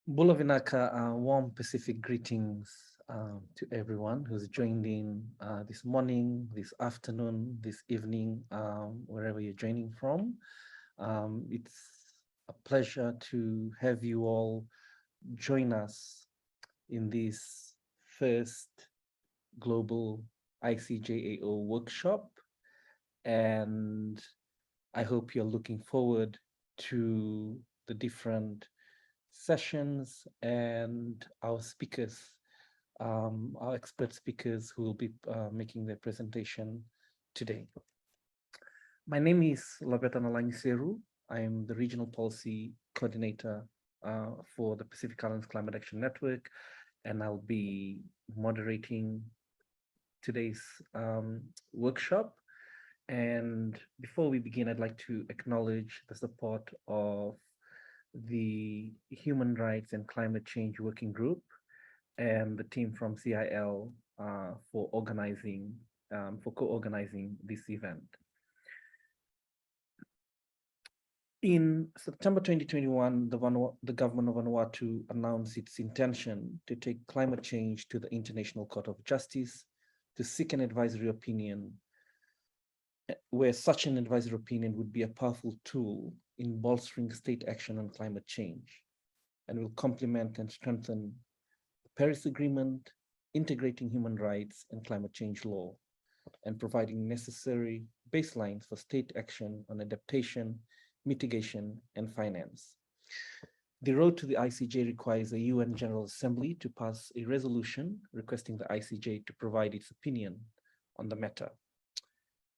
Bula Vinaka, warm Pacific greetings to everyone who's joined in this morning, this afternoon, this evening, wherever you're joining from. It's a pleasure to have you all join us in this first global ICJAO workshop. And I hope you're looking forward to the different sessions and our speakers, our expert speakers who will be making their presentation today. My name is Labeta Seru. I am the Regional Policy Coordinator for the Pacific Islands Climate Action Network, and I'll be moderating today's workshop. And before we begin, I'd like to acknowledge the support of the Human Rights and Climate Change Working Group and the team from CIL for co-organizing this event. In September 2021, the government of Vanuatu announced its intention to take climate change to the International Court of Justice to seek an advisory opinion, where such an advisory opinion would be a powerful tool in bolstering state action on climate change and will complement and strengthen the Paris Agreement, integrating human rights and climate change law, and providing necessary baselines for state action on adaptation, mitigation, and finance. The road to the ICJ requires a UN General Assembly to pass a resolution requesting the ICJ to provide its opinion on the matter.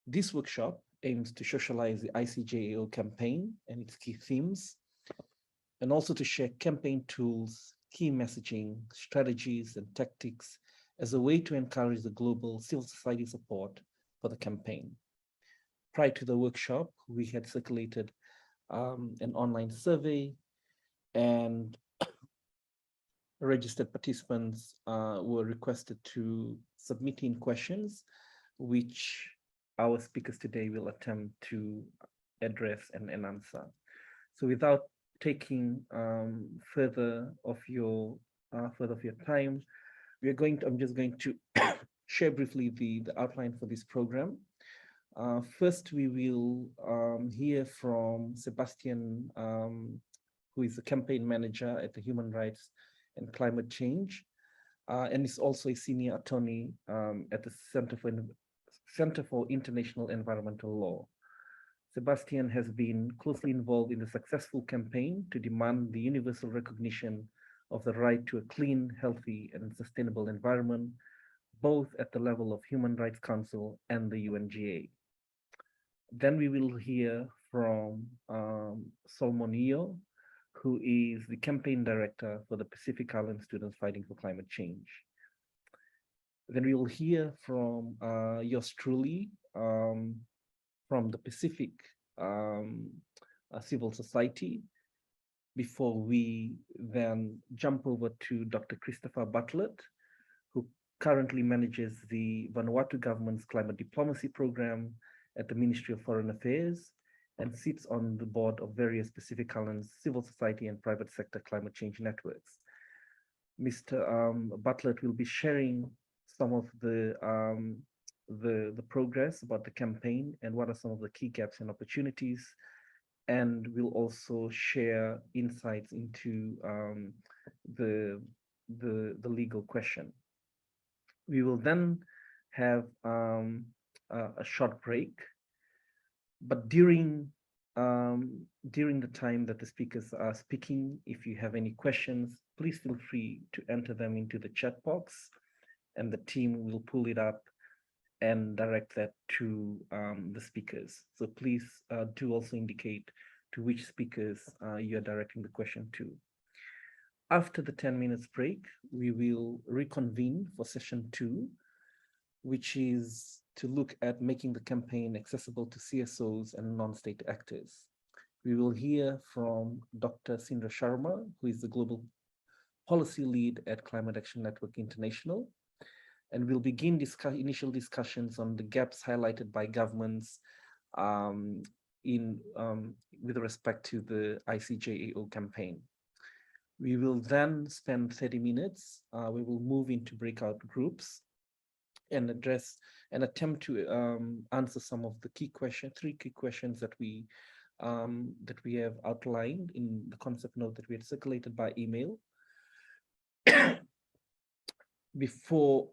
This workshop aims to socialize the ICJAO campaign and its key themes, and also to share campaign tools, key messaging, strategies, and tactics as a way to encourage the global civil society support for the campaign. Prior to the workshop, we had circulated an online survey, and registered participants were requested to submit in questions, which our speakers today will attempt to address and answer. So without taking further of your time, I'm just going to share briefly the outline for this program. First, we will hear from Sebastian, who is the campaign manager at the Human Rights and Climate Change, and is also a senior attorney at the Center for International Environmental Law. Sebastian has been closely involved in the successful campaign to demand the universal recognition of the right to a clean, healthy, and sustainable environment, both at the level of Human Rights Council and the UNGA. Then we will hear from Solmonio, who is the campaign director for the Pacific Island Students Fighting for Climate Change. Then we will hear from yours truly from the Pacific Civil Society, before we then jump over to Dr. Christopher Bartlett, who currently manages the Vanuatu government's climate diplomacy program at the Ministry of Foreign Affairs and sits on the board of various Pacific Islands civil society and private sector climate change networks. Mr. Bartlett will be sharing some of the progress about the campaign and what are some of the key gaps and opportunities, and we'll also share insights into the legal question. We will then have a short break, but during the time that the speakers are speaking, if you have any questions, please feel free to enter them into the chat box, and the team will pull it up and direct that to the speakers. So please do also indicate to which speakers you are directing the question to. After the 10 minutes break, we will reconvene for session 2, which is to look at making the campaign accessible to CSOs and non-state actors. We will hear from Dr. Sindra Sharma, who is the Global Policy Lead at Climate Action Network International, and we'll begin initial discussions on the gaps highlighted by governments with respect to the ICJAO campaign. We will then spend 30 minutes. We will move into breakout groups and address and attempt to answer some of the key questions, 3 key questions that we have outlined in the concept note that we had circulated by email. Before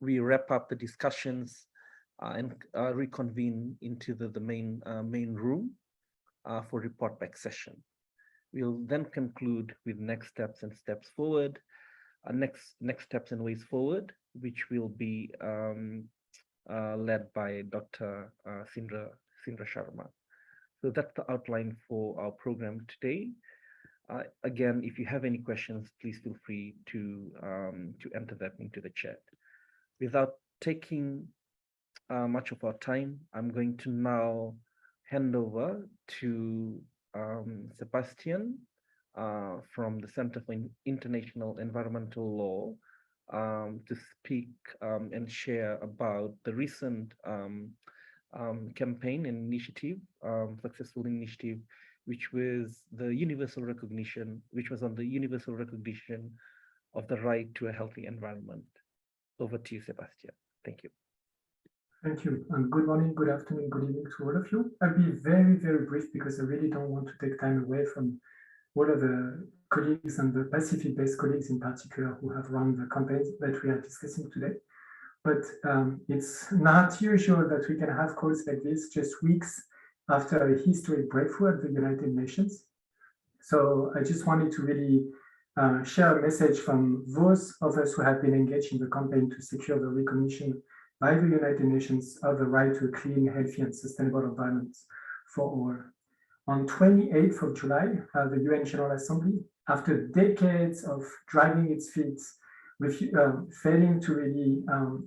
we wrap up the discussions and reconvene into the main room for report back session. We'll then conclude with next steps and steps forward, next steps and ways forward, which will be led by Dr. Sindra Sharma. So that's the outline for our program today. Again, if you have any questions, please feel free to enter that into the chat. Without taking much of our time, I'm going to now hand over to Sebastian from the Center for International Environmental Law to speak and share about the recent campaign and initiative, successful initiative, which was on the universal recognition of the right to a healthy environment. Over to you, Sebastian. Thank you. Thank you, and good morning, good afternoon, good evening to all of you. I'll be very, very brief because I really don't want to take time away from all of the colleagues and the Pacific-based colleagues in particular who have run the campaigns that we are discussing today. But it's not usual that we can have calls like this just weeks after a historic breakthrough at the United Nations. So I just wanted to really share a message from those of us who have been engaged in the campaign to secure the recognition by the United Nations of the right to a clean, healthy, and sustainable environment for all. On 28th of July, the UN General Assembly, after decades of dragging its feet, failing to really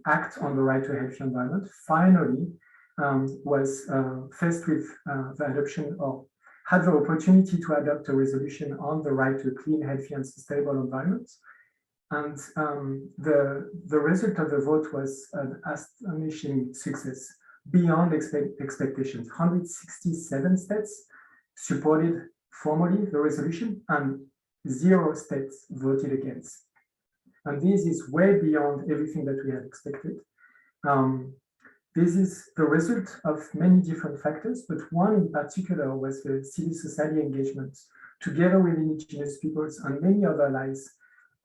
act on the right to a healthy environment, finally was faced with the adoption or had the opportunity to adopt a resolution on the right to a clean, healthy, and sustainable environment. And the result of the vote was an astonishing success beyond expectations. 167 states supported formally the resolution and 0 states voted against. And this is way beyond everything that we had expected. This is the result of many different factors, but one in particular was the civil society engagement together with indigenous peoples and many other allies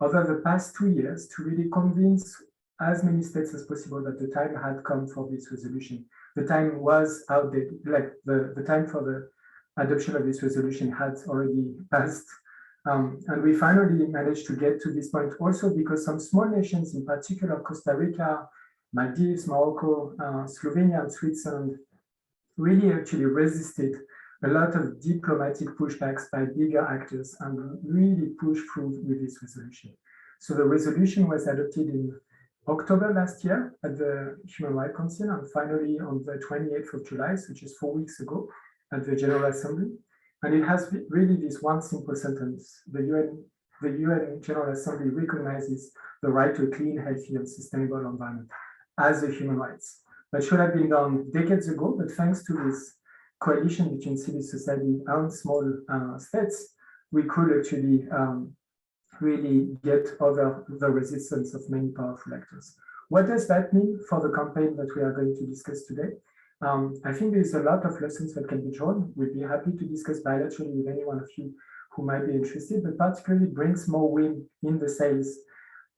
over the past 2 years to really convince as many states as possible that the time had come for this resolution. The time was outdated, like the time for the adoption of this resolution had already passed. And we finally managed to get to this point also because some small nations, in particular Costa Rica, Maldives, Morocco, Slovenia, and Switzerland, really actually resisted a lot of diplomatic pushbacks by bigger actors and really pushed through with this resolution. So the resolution was adopted in October last year at the Human Rights Council and finally on the 28th of July, so just 4 weeks ago at the General Assembly. And it has really this one simple sentence. The UN General Assembly recognizes the right to a clean, healthy, and sustainable environment as a human rights. That should have been done decades ago, but thanks to this coalition between civil society and small states, we could actually really get over the resistance of many powerful actors. What does that mean for the campaign that we are going to discuss today? I think there's a lot of lessons that can be drawn. We'd be happy to discuss bilaterally with any one of you who might be interested, but particularly brings more wind in the sails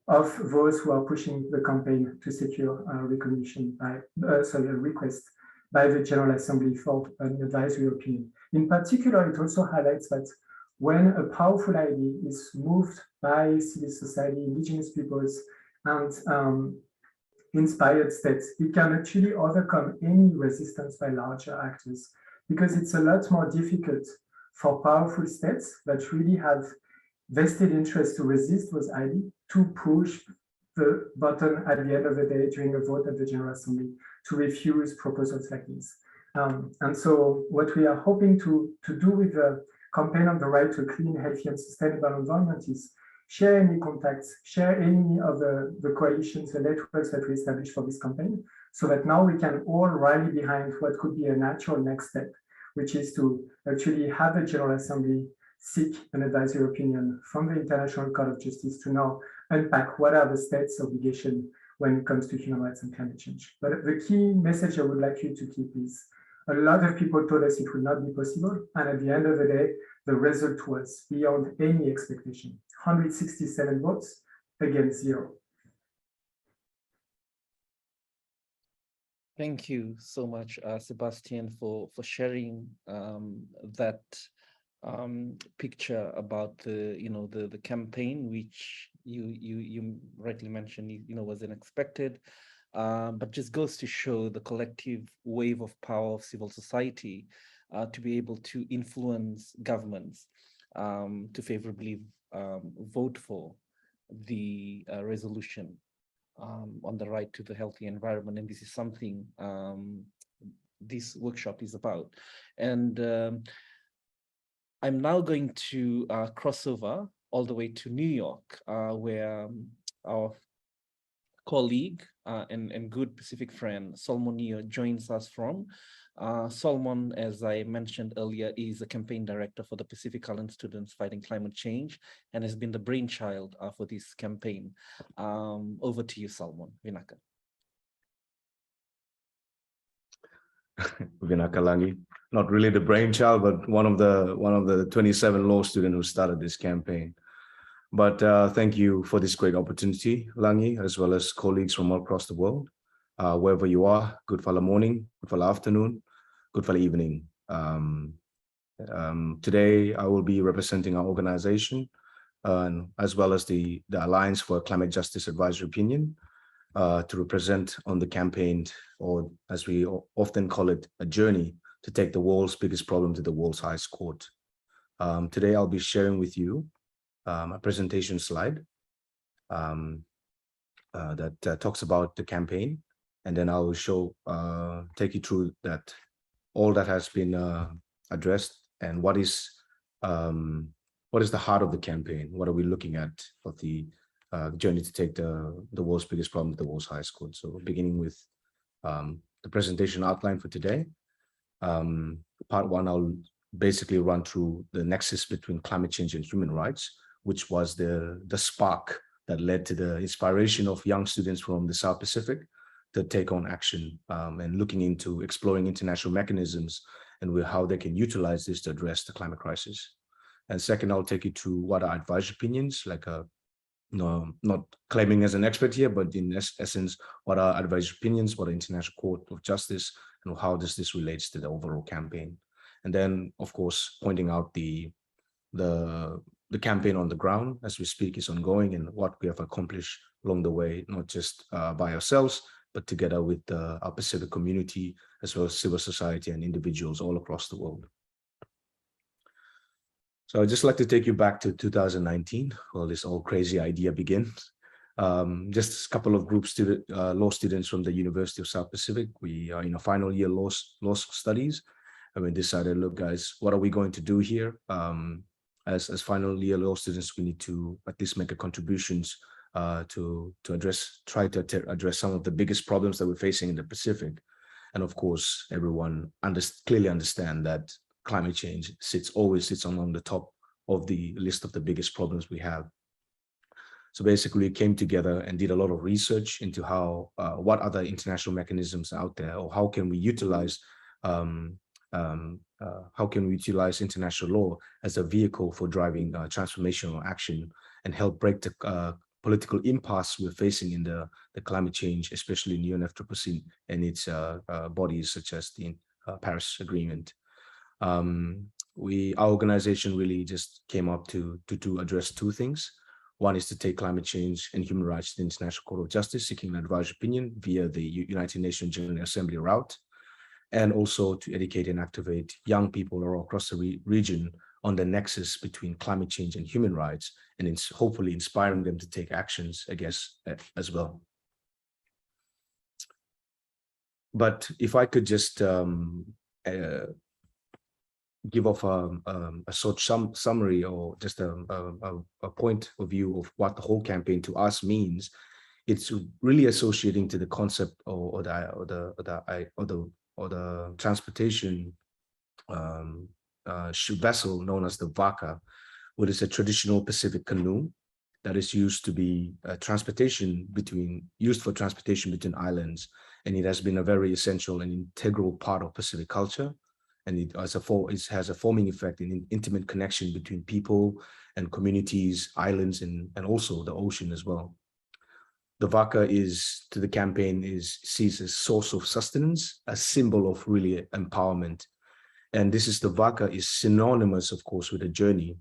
of those who are pushing the campaign to secure recognition by, a request by the General Assembly for an advisory opinion. In particular, it also highlights that when a powerful idea is moved by civil society, indigenous peoples, and inspired states, it can actually overcome any resistance by larger actors, because it's a lot more difficult for powerful states that really have vested interest to resist those ideas to push the button at the end of the day during a vote at the General Assembly to refuse proposals like this. And so what we are hoping to do with the campaign on the right to a clean, healthy, and sustainable environment is share any contacts, share any of the coalitions, the networks that we established for this campaign, so that now we can all rally behind what could be a natural next step, which is to actually have a General Assembly seek an advisory opinion from the International Court of Justice to now unpack what are the state's obligations when it comes to human rights and climate change. But the key message I would like you to keep is a lot of people told us it would not be possible. And at the end of the day, the result was beyond any expectation. 167 votes against 0. Thank you so much, Sebastian, for sharing that picture about the campaign, which you rightly mentioned, was unexpected, but just goes to show the collective wave of power of civil society to be able to influence governments to favorably vote for the resolution on the right to the healthy environment. And this is something this workshop is about. And I'm now going to cross over all the way to New York, where our colleague and good Pacific friend, Solomon Neo, joins us from. Solomon, as I mentioned earlier, is a campaign director for the Pacific Island Students Fighting Climate Change and has been the brainchild for this campaign. Over to you, Solomon. Vinaka. Vinaka Langi, not really the brainchild, but one of the 27 law students who started this campaign. But thank you for this great opportunity, Langi, as well as colleagues from all across the world. Wherever you are, good fella morning, good fella afternoon, good fella evening. Today, I will be representing our organization, as well as the Alliance for Climate Justice Advisory Opinion, to represent on the campaign, or as we often call it, a journey to take the world's biggest problem to the world's highest court. Today, I'll be sharing with you a presentation slide that talks about the campaign, and then I will take you through that, all that has been addressed, and what is the heart of the campaign. What are we looking at of the journey to take the world's biggest problem to the world's highest court? So beginning with the presentation outline for today. Part one, I'll basically run through the nexus between climate change and human rights, which was the spark that led to the inspiration of young students from the South Pacific to take on action and looking into exploring international mechanisms and how they can utilize this to address the climate crisis. And second, I'll take you through what are advisory opinions, like not claiming as an expert here, but in essence, what are advisory opinions, what are International Court of Justice, and how does this relates to the overall campaign. And then, of course, pointing out the campaign on the ground as we speak is ongoing, and what we have accomplished along the way, not just by ourselves, but together with our Pacific community, as well as civil society and individuals all across the world. So I'd just like to take you back to 2019, while this all crazy idea begins. Just a couple of law students from the University of South Pacific. We are in a final year law studies, and we decided, look, guys, what are we going to do here? As final year law students, we need to at least make a contributions to try to address some of the biggest problems that we're facing in the Pacific. And of course, everyone clearly understand that climate change always sits among the top of the list of the biggest problems we have. So basically, we came together and did a lot of research into what other international mechanisms are out there, or how can we utilize international law as a vehicle for driving transformational action and help break the political impasse we're facing in the climate change, especially in UNFCCC and its bodies such as the Paris Agreement. Our organization really just came up to address two things. One is to take climate change and human rights to the International Court of Justice, seeking an advisory opinion via the United Nations General Assembly route, and also to educate and activate young people all across the region on the nexus between climate change and human rights, and hopefully inspiring them to take actions, I guess, as well. But if I could just give off a short summary, or just a point of view of what the whole campaign to us means, it's really associating to the concept or the transportation vessel known as the Vaka, which is a traditional Pacific canoe that is used to be used for transportation between islands, and it has been a very essential and integral part of Pacific culture, and it has a forming effect in intimate connection between people and communities, islands, and also the ocean as well. The Vaka to the campaign sees a source of sustenance, a symbol of really empowerment, and the Vaka is synonymous, of course, with a journey.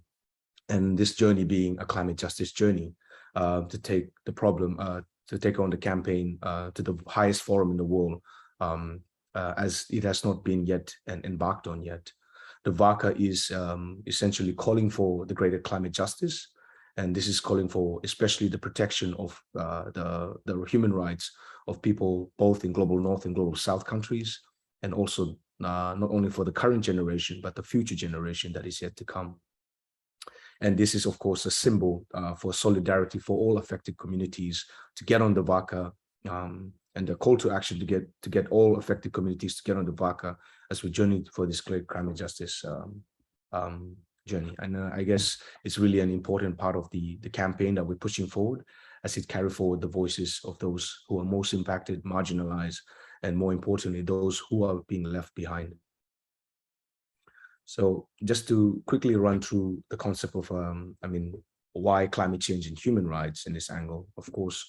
And this journey being a climate justice journey, to take the problem, to take on the campaign to the highest forum in the world, as it has not been yet and embarked on yet. The Vaka is essentially calling for the greater climate justice, and this is calling for especially the protection of the human rights of people both in global North and global South countries, and also not only for the current generation, but the future generation that is yet to come. And this is, of course, a symbol for solidarity for all affected communities to get on the Vaka, and the call to action to get all affected communities to get on the Vaka as we journey for this great climate justice journey. And I guess it's really an important part of the campaign that we're pushing forward as it carry forward the voices of those who are most impacted, marginalized, and more importantly, those who are being left behind. So just to quickly run through the concept of, why climate change and human rights in this angle. Of course,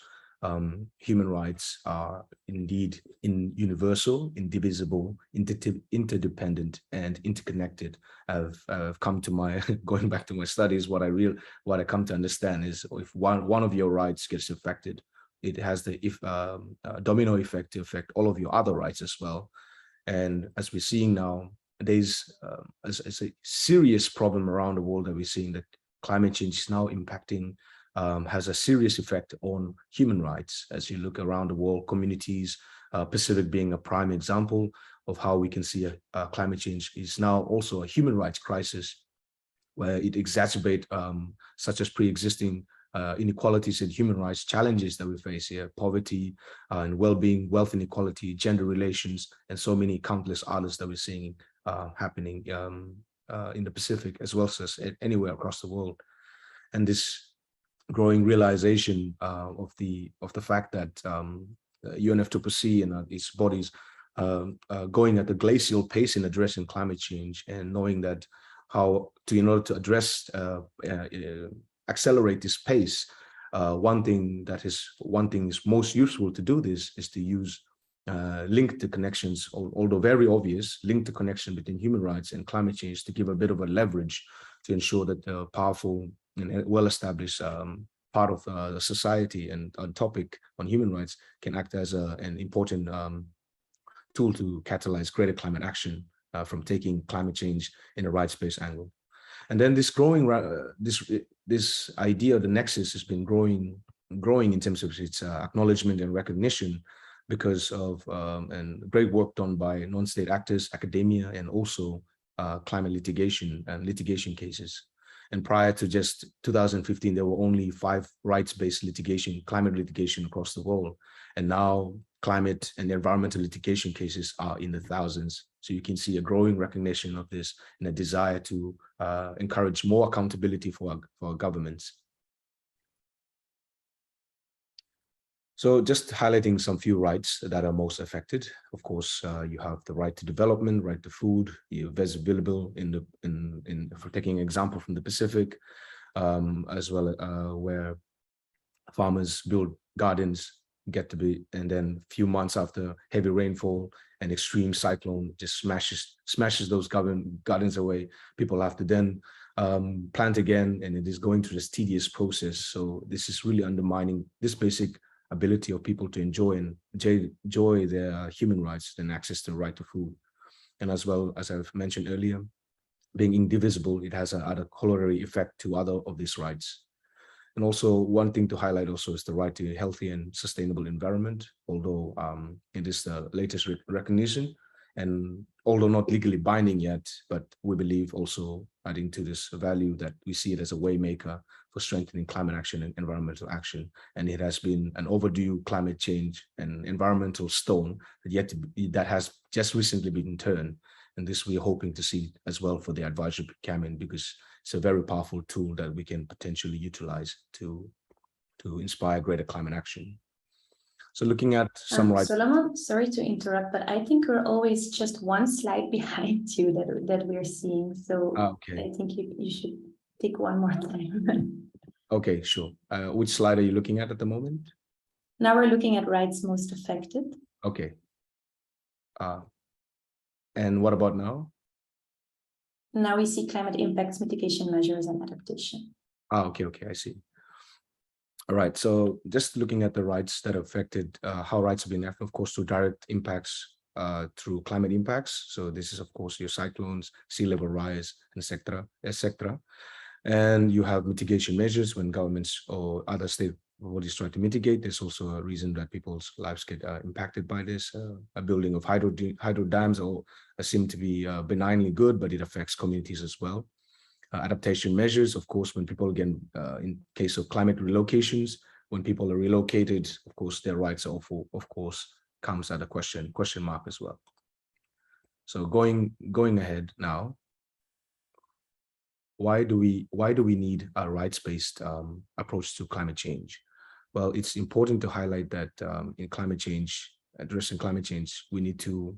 human rights are indeed universal, indivisible, interdependent, and interconnected. I've come to my, going back to my studies, what I come to understand is if one of your rights gets affected, it has the domino effect to affect all of your other rights as well. And as we're seeing now, there's a serious problem around the world that we're seeing that climate change is now impacting, has a serious effect on human rights. As you look around the world, communities, Pacific being a prime example of how we can see a climate change is now also a human rights crisis, where it exacerbates such as pre-existing inequalities and human rights challenges that we face here, poverty and well-being, wealth inequality, gender relations, and so many countless others that we're seeing happening in the Pacific as well as anywhere across the world. And this growing realization of the fact that UNFCCC and its bodies going at the glacial pace in addressing climate change, and knowing that in order to address accelerate this pace, one thing is most useful to do this is to use link the connections, although very obvious, link the connection between human rights and climate change to give a bit of a leverage to ensure that the powerful and well-established part of the society and a topic on human rights can act as an important tool to catalyze greater climate action from taking climate change in a rights-based angle. And then this growing, this idea of the Nexus has been growing in terms of its acknowledgement and recognition because of and great work done by non-state actors, academia, and also climate litigation and litigation cases. And prior to just 2015, there were only 5 rights-based climate litigation across the world. And now climate and environmental litigation cases are in the thousands. So you can see a growing recognition of this and a desire to encourage more accountability for our governments. So just highlighting some few rights that are most affected. Of course, you have the right to development, right to food, available for taking an example from the Pacific, as well where farmers build gardens, and then a few months after heavy rainfall, an extreme cyclone just smashes those gardens away. People have to then plant again, and it is going through this tedious process. So this is really undermining this basic ability of people to enjoy their human rights and access to the right to food. And as well, as I've mentioned earlier, being indivisible, it has a corollary effect to other of these rights. And also one thing to highlight also is the right to a healthy and sustainable environment, although it is the latest recognition, and although not legally binding yet, but we believe also adding to this value that we see it as a waymaker for strengthening climate action and environmental action. And it has been an overdue climate change and environmental stone that has just recently been turned. And this we're hoping to see as well for the advisory campaign, because it's a very powerful tool that we can potentially utilize to inspire greater climate action. So looking at some rights. Solomon, sorry to interrupt, but I think we're always just one slide behind you that we're seeing. So Okay. I think you should take one more time. Okay, sure. Which slide are you looking at the moment? Now we're looking at rights most affected. Okay. And what about now? Now we see climate impacts, mitigation measures, and adaptation. Okay, I see. All right, so just looking at the rights that are affected, how rights have been affected, of course, through direct impacts, through climate impacts. So this is, of course, your cyclones, sea level rise, and etc. And you have mitigation measures when governments or other state bodies try to mitigate. There's also a reason that people's lives get impacted by this. A building of hydro dams or seem to be benignly good, but it affects communities as well. Adaptation measures, of course, when people, again, in case of climate relocations, when people are relocated, of course, their rights are also, of course, comes at a question mark as well. So going ahead now, why do we need a rights-based approach to climate change? Well, it's important to highlight that in climate change, addressing climate change, we need to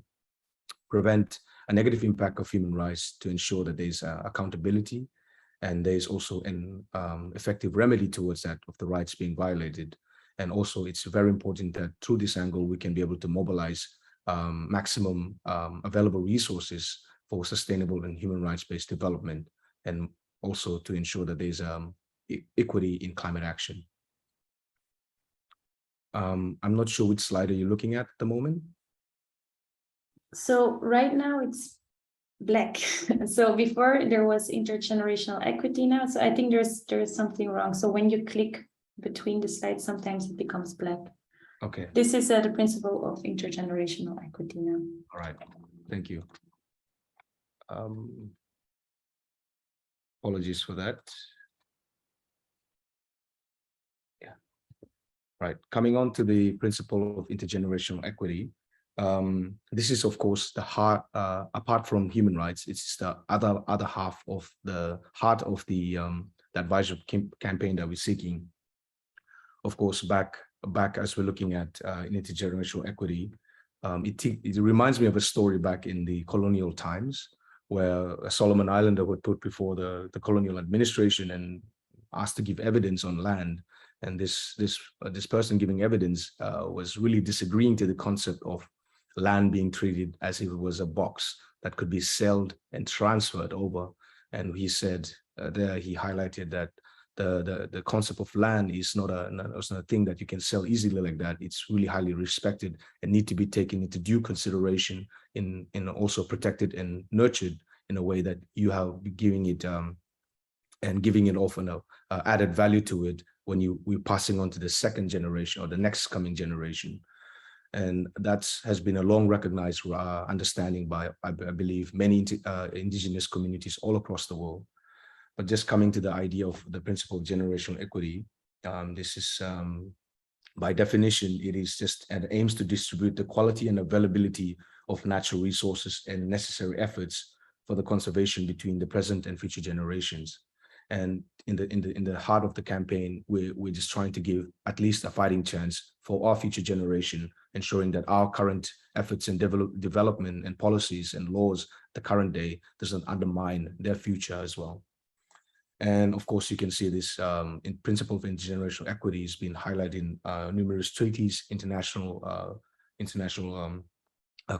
prevent a negative impact of human rights to ensure that there's accountability, and there's also an effective remedy towards that of the rights being violated. And also it's very important that through this angle, we can be able to mobilize maximum available resources for sustainable and human rights-based development, and also to ensure that there's equity in climate action. I'm not sure which slide are you looking at the moment? So right now it's black. So before there was intergenerational equity now. So I think there's something wrong. So when you click between the slides, sometimes it becomes black. Okay. This is the principle of intergenerational equity now. All right. Thank you. Apologies for that. Yeah. Right. Coming on to the principle of intergenerational equity. This is, of course, the heart, apart from human rights, it's the other half of the heart of the advisory campaign that we're seeking. Of course, back as we're looking at intergenerational equity, it reminds me of a story back in the colonial times, where a Solomon Islander was put before the colonial administration and asked to give evidence on land. And this person giving evidence was really disagreeing to the concept of land being treated as if it was a box that could be sold and transferred over. And he said there, he highlighted that the concept of land is not a thing that you can sell easily like that. It's really highly respected and need to be taken into due consideration in also protected and nurtured in a way that you have giving it and giving it often added value to it when we're passing on to the second generation or the next coming generation. And that has been a long recognized understanding by, I believe, many indigenous communities all across the world. But just coming to the idea of the principle of generational equity, this is, by definition, it is just and aims to distribute the quality and availability of natural resources and necessary efforts for the conservation between the present and future generations. And in the heart of the campaign, we're just trying to give at least a fighting chance for our future generation, ensuring that our current efforts in development and policies and laws the current day doesn't undermine their future as well. And of course, you can see this in principle of intergenerational equity has been highlighted in numerous treaties, international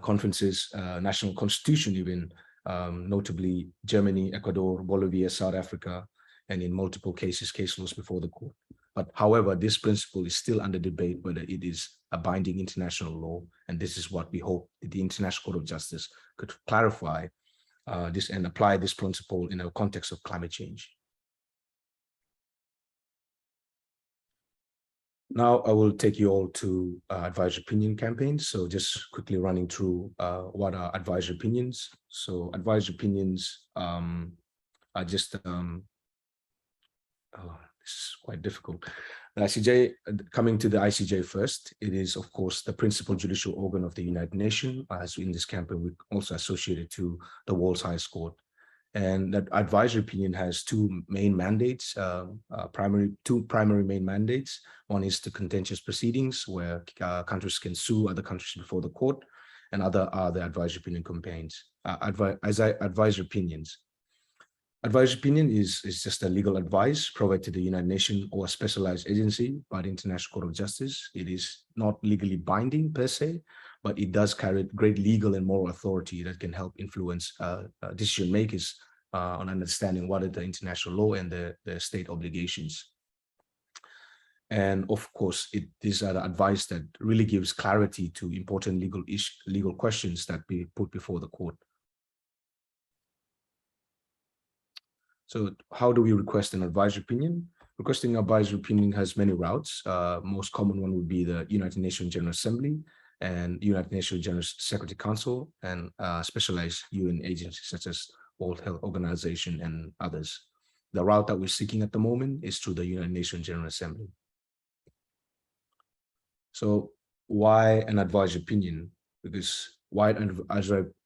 conferences, national constitution, even notably Germany, Ecuador, Bolivia, South Africa, and in multiple cases, case laws before the court. But however, this principle is still under debate whether it is a binding international law. And this is what we hope the International Court of Justice could clarify this and apply this principle in a context of climate change. Now I will take you all to advisory opinion campaigns. So just quickly running through what are advisory opinions. So advisory opinions are just, oh, this is quite difficult. The ICJ, coming to the ICJ first, it is, of course, the principal judicial organ of the United Nations, as in this campaign, we also associated to the world's highest court. And that advisory opinion has two main mandates, two primary main mandates. One is the contentious proceedings, where countries can sue other countries before the court, and other are the advisory opinion campaigns, advisory opinions. Advisory opinion is just a legal advice provided to the United Nations or a specialized agency by the International Court of Justice. It is not legally binding per se, but it does carry great legal and moral authority that can help influence decision makers on understanding what is the international law and the state obligations. And of course, these are the advice that really gives clarity to important legal questions that be put before the court. So how do we request an advisory opinion? Requesting an advisory opinion has many routes. Most common one would be the United Nations General Assembly and United Nations General Security Council and specialized UN agencies such as World Health Organization and others. The route that we're seeking at the moment is through the United Nations General Assembly. So why an advisory opinion? Because why an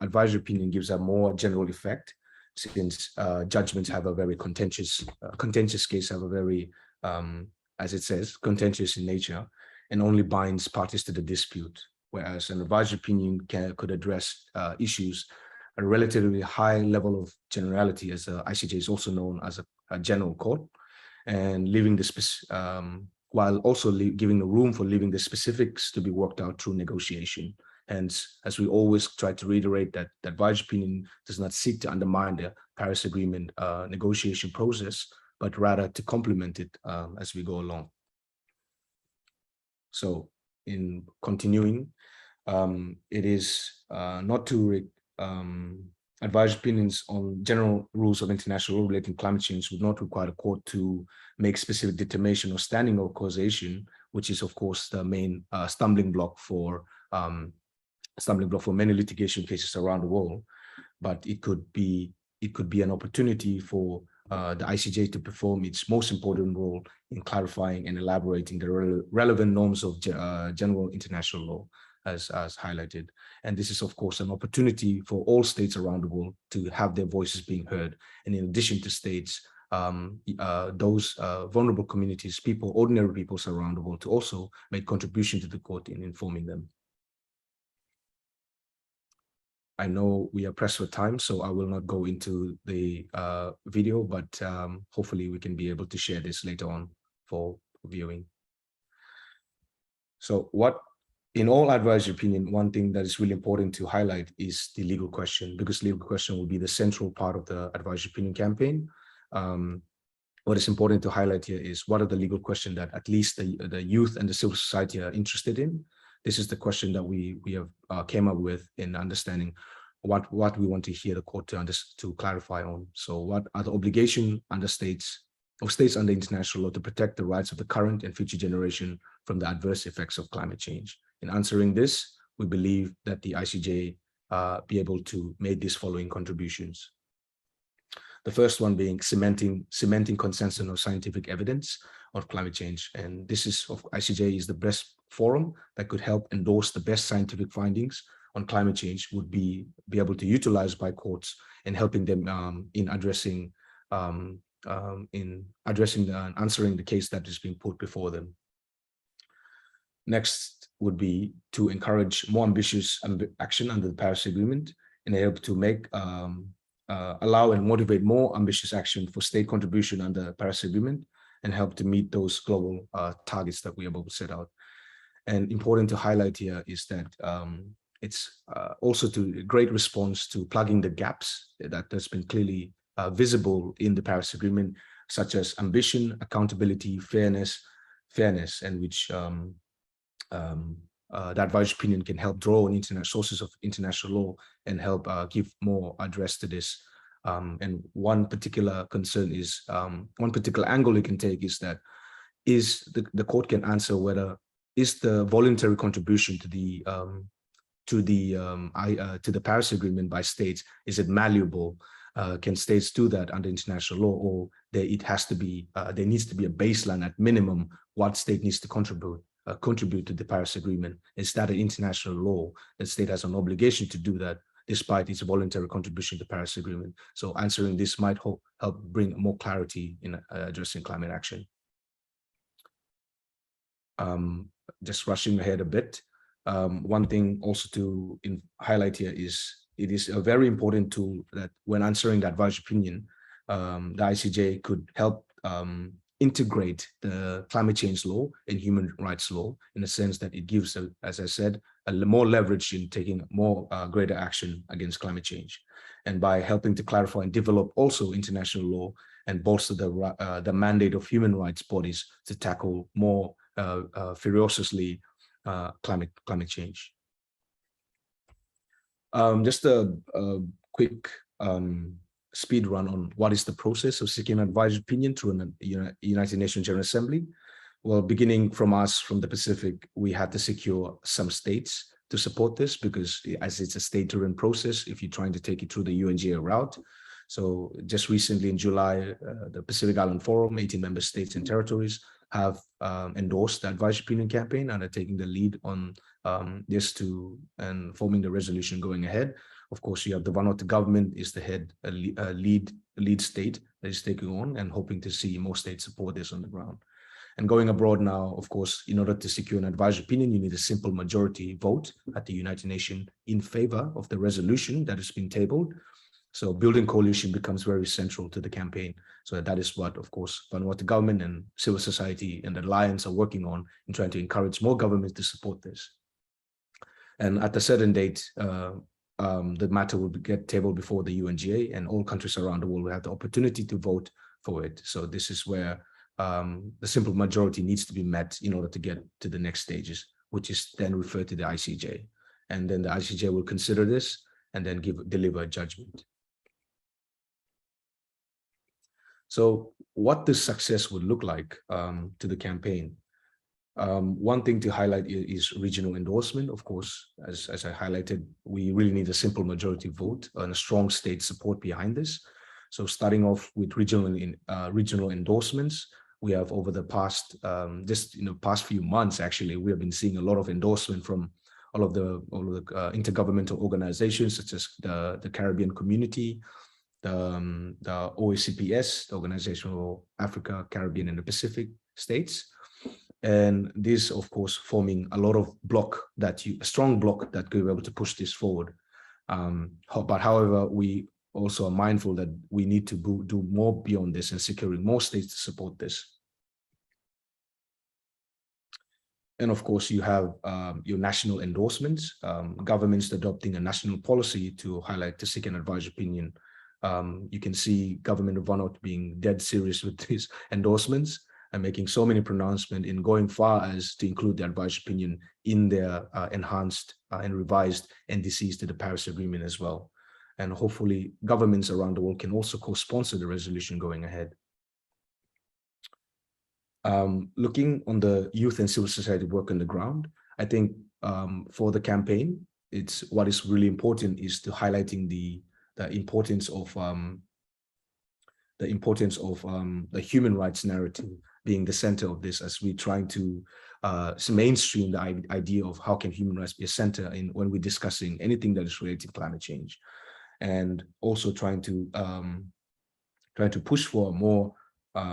advisory opinion gives a more general effect, since judgments have a very contentious case have a very, as it says, contentious in nature, and only binds parties to the dispute. Whereas an advisory opinion could address issues at a relatively high level of generality, as the ICJ is also known as a general court, and leaving the while also giving the room for leaving the specifics to be worked out through negotiation. Hence, as we always try to reiterate, that the advisory opinion does not seek to undermine the Paris Agreement negotiation process, but rather to complement it as we go along. So in continuing, it is not to advisory opinions on general rules of international law relating to climate change would not require the court to make specific determination or standing or causation, which is of course the main stumbling block for many litigation cases around the world. But it could be an opportunity for the ICJ to perform its most important role in clarifying and elaborating the relevant norms of general international law, as highlighted. And this is, of course, an opportunity for all states around the world to have their voices being heard. And in addition to states, those vulnerable communities, ordinary peoples around the world, to also make contribution to the court in informing them. I know we are pressed for time, so I will not go into the video, but hopefully we can be able to share this later on for viewing. So in all advisory opinion, one thing that is really important to highlight is the legal question, because legal question will be the central part of the advisory opinion campaign. What is important to highlight here is what are the legal questions that at least the youth and the civil society are interested in. This is the question that we have came up with in understanding what we want to hear the court to clarify on. So what are the obligations under states under international law to protect the rights of the current and future generation from the adverse effects of climate change? In answering this, we believe that the ICJ be able to make these following contributions. The first one being cementing consensus or scientific evidence of climate change. And this is, ICJ is the best forum that could help endorse the best scientific findings on climate change, would be able to utilize by courts in helping them in answering the case that is being put before them. Next would be to encourage more ambitious action under the Paris Agreement and help to make allow and motivate more ambitious action for state contribution under the Paris Agreement and help to meet those global targets that we are able to set out. And important to highlight here is that it's also to a great response to plugging the gaps that has been clearly visible in the Paris Agreement, such as ambition, accountability, fairness, and which the advisory opinion can help draw on sources of international law and help give more address to this. And one particular concern is, one particular angle you can take is that the court can answer whether is the voluntary contribution to the Paris Agreement by states, is it malleable? can states do that under international law, or there needs to be a baseline at minimum what state needs to contribute to the Paris Agreement? Is that an international law? The state has an obligation to do that despite its voluntary contribution to the Paris Agreement. So answering this might help bring more clarity in addressing climate action. Just rushing ahead a bit. One thing also to highlight here is it is a very important tool that when answering the advisory opinion, the ICJ could help integrate the climate change law and human rights law in the sense that it gives, as I said, more leverage in taking more greater action against climate change. And by helping to clarify and develop also international law and bolster the mandate of human rights bodies to tackle more ferociously climate change. Just a quick speed run on what is the process of seeking an advisory opinion through a United Nations General Assembly. Well, beginning from us, from the Pacific, we had to secure some states to support this because as it's a state-driven process, if you're trying to take it through the UNGA route. So just recently in July, the Pacific Island Forum, 18 member states and territories have endorsed the advisory opinion campaign and are taking the lead on this and forming the resolution going ahead. Of course, you have the Vanuatu government is the lead state that is taking on and hoping to see more states support this on the ground. And going abroad now, of course, in order to secure an advisory opinion, you need a simple majority vote at the United Nations in favor of the resolution that has been tabled. So building coalition becomes very central to the campaign. So that is what, of course, Vanuatu government and civil society and the Alliance are working on in trying to encourage more governments to support this. And at a certain date, the matter will get tabled before the UNGA and all countries around the world will have the opportunity to vote for it. So this is where the simple majority needs to be met in order to get to the next stages, which is then referred to the ICJ. And then the ICJ will consider this and then deliver a judgment. So what this success would look like to the campaign. One thing to highlight is regional endorsement. Of course, as I highlighted, we really need a simple majority vote and a strong state support behind this. So starting off with regional endorsements, we have over the past past few months, actually, we have been seeing a lot of endorsement from all of the intergovernmental organizations such as the Caribbean Community, the OACPS, the Organization of Africa, Caribbean, and the Pacific States. And this, of course, forming a lot of a strong block that could be able to push this forward. But however, we also are mindful that we need to do more beyond this and securing more states to support this. And of course, you have your national endorsements, governments adopting a national policy to highlight to seek an advisory opinion. You can see Government of Vanuatu being dead serious with these endorsements and making so many pronouncements in going far as to include the advisory opinion in their enhanced and revised NDCs to the Paris Agreement as well. And hopefully governments around the world can also co-sponsor the resolution going ahead. Looking on the youth and civil society work on the ground, I think for the campaign, what is really important is to highlighting the importance of the human rights narrative being the center of this, as we're trying to mainstream the idea of how can human rights be a center in when we're discussing anything that is related to climate change, and also trying to push for more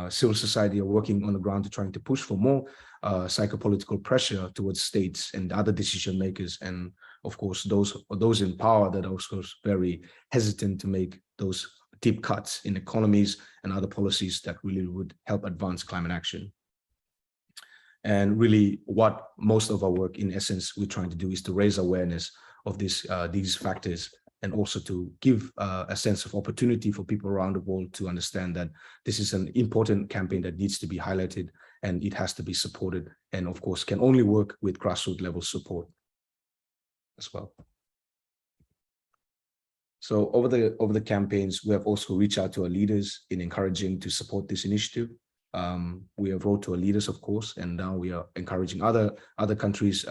civil society are working on the ground to trying to push for more psychopolitical pressure towards states and other decision makers, and of course those in power that are also very hesitant to make those deep cuts in economies and other policies that really would help advance climate action. And really what most of our work in essence we're trying to do is to raise awareness of these factors, and also to give a sense of opportunity for people around the world to understand that this is an important campaign that needs to be highlighted and it has to be supported, and of course can only work with grassroots level support as well. So over the campaigns, we have also reached out to our leaders in encouraging to support this initiative. We have wrote to our leaders, of course, and now we are encouraging other countries,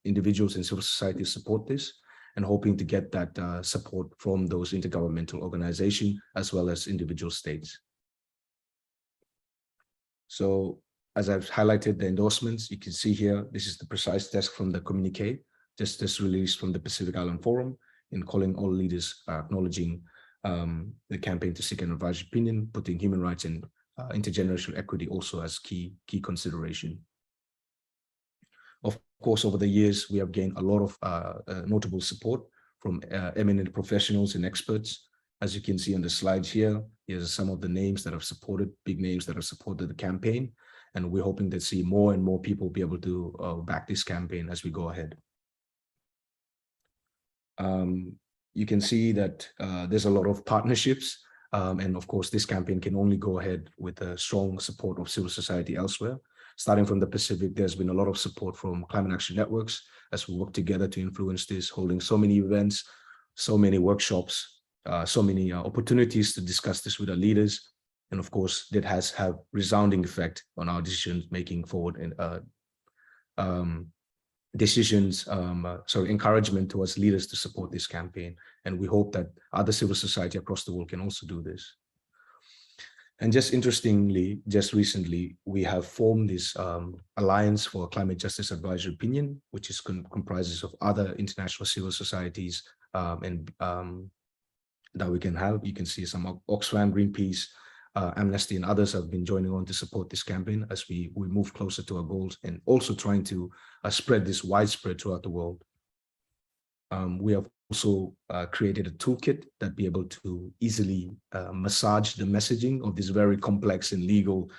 individuals and civil society to support this. and hoping to get that support from those intergovernmental organizations as well as individual states. So as I've highlighted the endorsements, you can see here, this is the precise text from the communique, just this release from the Pacific Island Forum, in calling all leaders acknowledging the campaign to seek an advisory opinion, putting human rights and intergenerational equity also as key consideration. Of course, over the years, we have gained a lot of notable support from eminent professionals and experts. As you can see on the slides here, here's some of the names that have supported, big names that have supported the campaign. And we're hoping to see more and more people be able to back this campaign as we go ahead. You can see that there's a lot of partnerships. And of course, this campaign can only go ahead with a strong support of civil society elsewhere. Starting from the Pacific, there's been a lot of support from climate action networks as we work together to influence this, holding so many events, so many workshops, so many opportunities to discuss this with our leaders. And of course, that has had resounding effect on our decisions making forward and encouragement towards leaders to support this campaign. And we hope that other civil society across the world can also do this. And just interestingly, just recently, we have formed this Alliance for Climate Justice Advisory Opinion, which is comprises of other international civil societies that we can have. You can see some Oxfam, Greenpeace, Amnesty, and others have been joining on to support this campaign as we move closer to our goals and also trying to spread this widespread throughout the world. We have also created a toolkit that be able to easily massage the messaging of this very complex and legal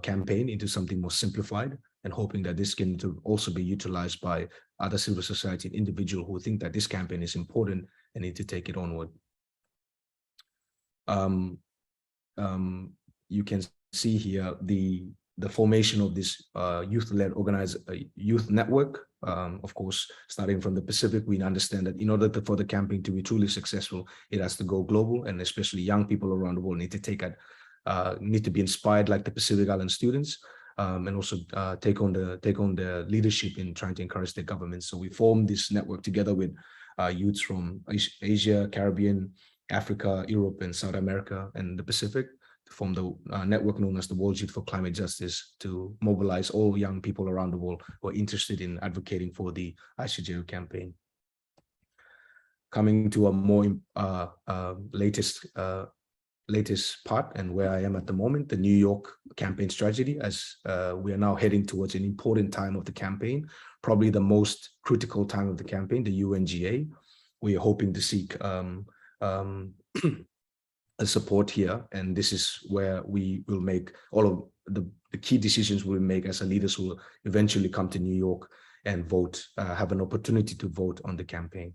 campaign into something more simplified, and hoping that this can also be utilized by other civil society and individuals who think that this campaign is important and need to take it onward. You can see here the formation of this youth-led youth network. Of course, starting from the Pacific, we understand that in order for the campaign to be truly successful, it has to go global, and especially young people around the world need to be inspired like the Pacific Island students, and also take on the leadership in trying to encourage their governments. So we formed this network together with youths from Asia, Caribbean, Africa, Europe, and South America, and the Pacific, to form the network known as the World Youth for Climate Justice, to mobilize all young people around the world who are interested in advocating for the ICJU campaign. Coming to a more latest part and where I am at the moment, the New York campaign strategy, as we are now heading towards an important time of the campaign, probably the most critical time of the campaign, the UNGA. We are hoping to seek a support here, and this is where we will make all of the key decisions we'll make as a leaders who will eventually come to New York and vote, have an opportunity to vote on the campaign.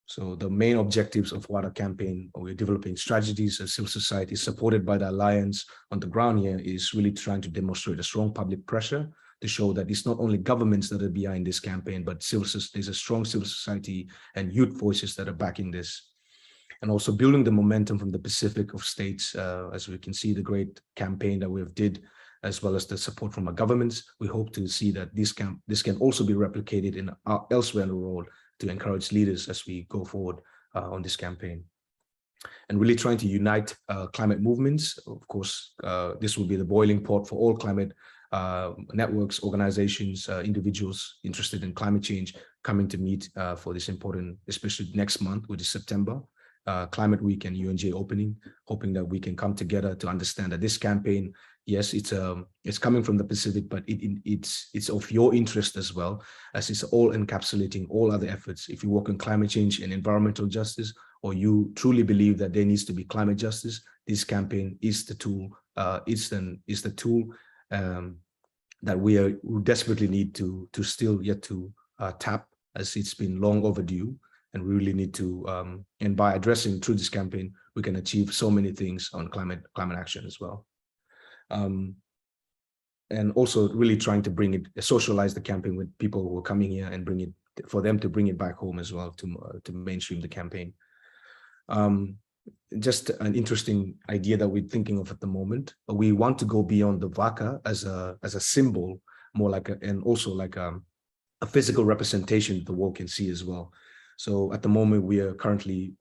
So the main objectives of what a campaign, we're developing strategies as civil society supported by the Alliance on the ground here, is really trying to demonstrate a strong public pressure to show that it's not only governments that are behind this campaign, but there's a strong civil society and youth voices that are backing this. And also building the momentum from the Pacific of states, as we can see the great campaign that we have did, as well as the support from our governments. We hope to see that this can also be replicated in elsewhere in the world to encourage leaders as we go forward on this campaign. And really trying to unite climate movements. Of course, this will be the boiling pot for all climate networks, organizations, individuals interested in climate change coming to meet for this important, especially next month, which is September, Climate Week and UNGA opening, hoping that we can come together to understand that this campaign, yes, it's coming from the Pacific, but it's of your interest as well, as it's all encapsulating all other efforts. If you work on climate change and environmental justice, or you truly believe that there needs to be climate justice, this campaign is the tool. Is the tool that we desperately need to still yet to tap, as it's been long overdue. And we really need to, and by addressing through this campaign, we can achieve so many things on climate action as well. And also really trying to socialize the campaign with people who are coming here and for them to bring it back home as well to mainstream the campaign. Just an interesting idea that we're thinking of at the moment. We want to go beyond the waka as a symbol, more like and also like a physical representation the world can see as well. So at the moment, we are currently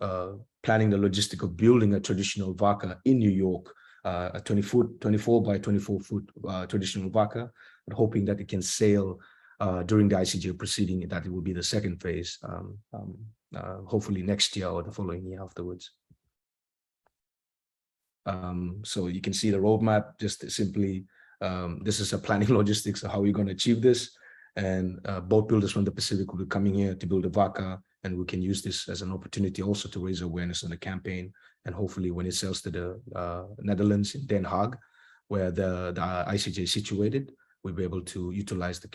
planning the logistic of building a traditional vaka in New York, a 24 by 24 foot traditional vaka, but hoping that it can sail during the ICJ proceeding, that it will be the second phase, hopefully next year or the following year afterwards. So you can see the roadmap, just simply, this is a planning logistics of how we're going to achieve this. And boat builders from the Pacific will be coming here to build a vaka, and we can use this as an opportunity also to raise awareness on the campaign. And hopefully when it sells to the Netherlands in Den Haag, where the ICJ is situated, we'll be able to utilize the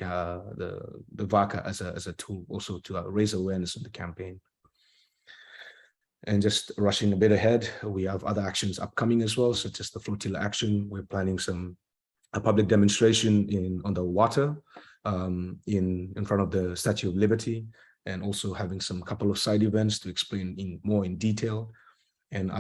vaka as a tool also to raise awareness on the campaign. And just rushing a bit ahead, we have other actions upcoming as well, such as the flotilla action. We're planning a public demonstration on the water in front of the Statue of Liberty, and also having some couple of side events to explain more in detail, and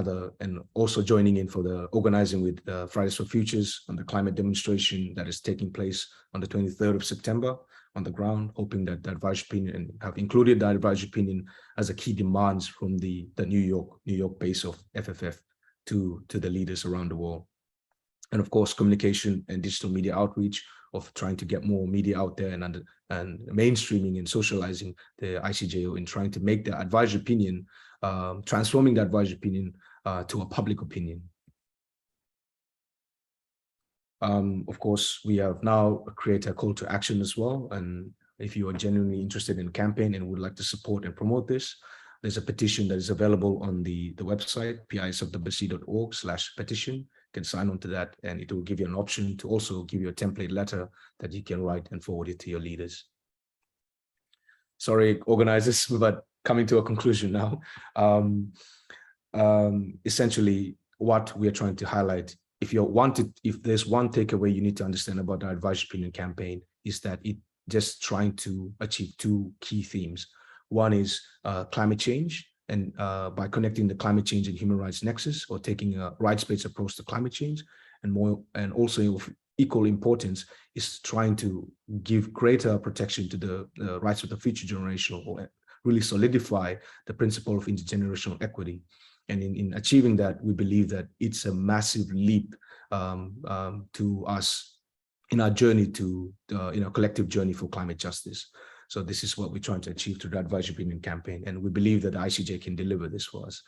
also joining in for the organizing with Fridays for Futures on the climate demonstration that is taking place on the 23rd of September on the ground, hoping that the advisory opinion, and have included the advisory opinion as a key demands from the New York base of FFF to the leaders around the world. And of course, communication and digital media outreach of trying to get more media out there and mainstreaming and socializing the ICJO in trying to make the advisory opinion, transforming the advisory opinion to a public opinion. Of course, we have now created a call to action as well. And if you are genuinely interested in the campaign and would like to support and promote this, there's a petition that is available on the website, piswc.org/petition. You can sign on to that, and it will give you an option to also give you a template letter that you can write and forward it to your leaders. Sorry, organizers, but coming to a conclusion now. Essentially, what we are trying to highlight, if there's one takeaway you need to understand about the advisory opinion campaign, is that it just trying to achieve two key themes. One is climate change, and by connecting the climate change and human rights nexus, or taking a rights-based approach to climate change, and also of equal importance is trying to give greater protection to the rights of the future generation, or really solidify the principle of intergenerational equity. And in achieving that, we believe that it's a massive leap to us in our journey in our collective journey for climate justice. So this is what we're trying to achieve through the advisory opinion campaign. And we believe that the ICJ can deliver this for us.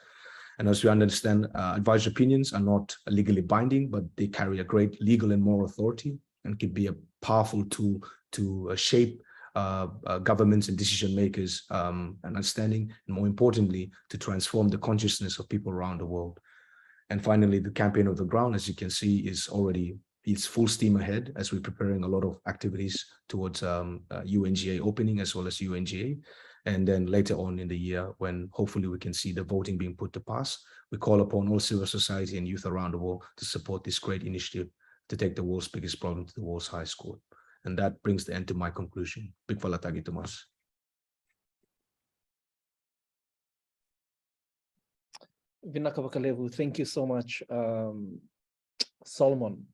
And as we understand, advisory opinions are not legally binding, but they carry a great legal and moral authority and can be a powerful tool to shape governments and decision makers understanding, and more importantly, to transform the consciousness of people around the world. And finally, the campaign of the ground, as you can see, it's full steam ahead as we're preparing a lot of activities towards UNGA opening as well as UNGA. And then later on in the year, when hopefully we can see the voting being put to pass, we call upon all civil society and youth around the world to support this great initiative to take the world's biggest problem to the world's highest court. And that brings the end to my conclusion. Big falatagi Tomas. Vinakabakalevu, thank you so much, Solomon,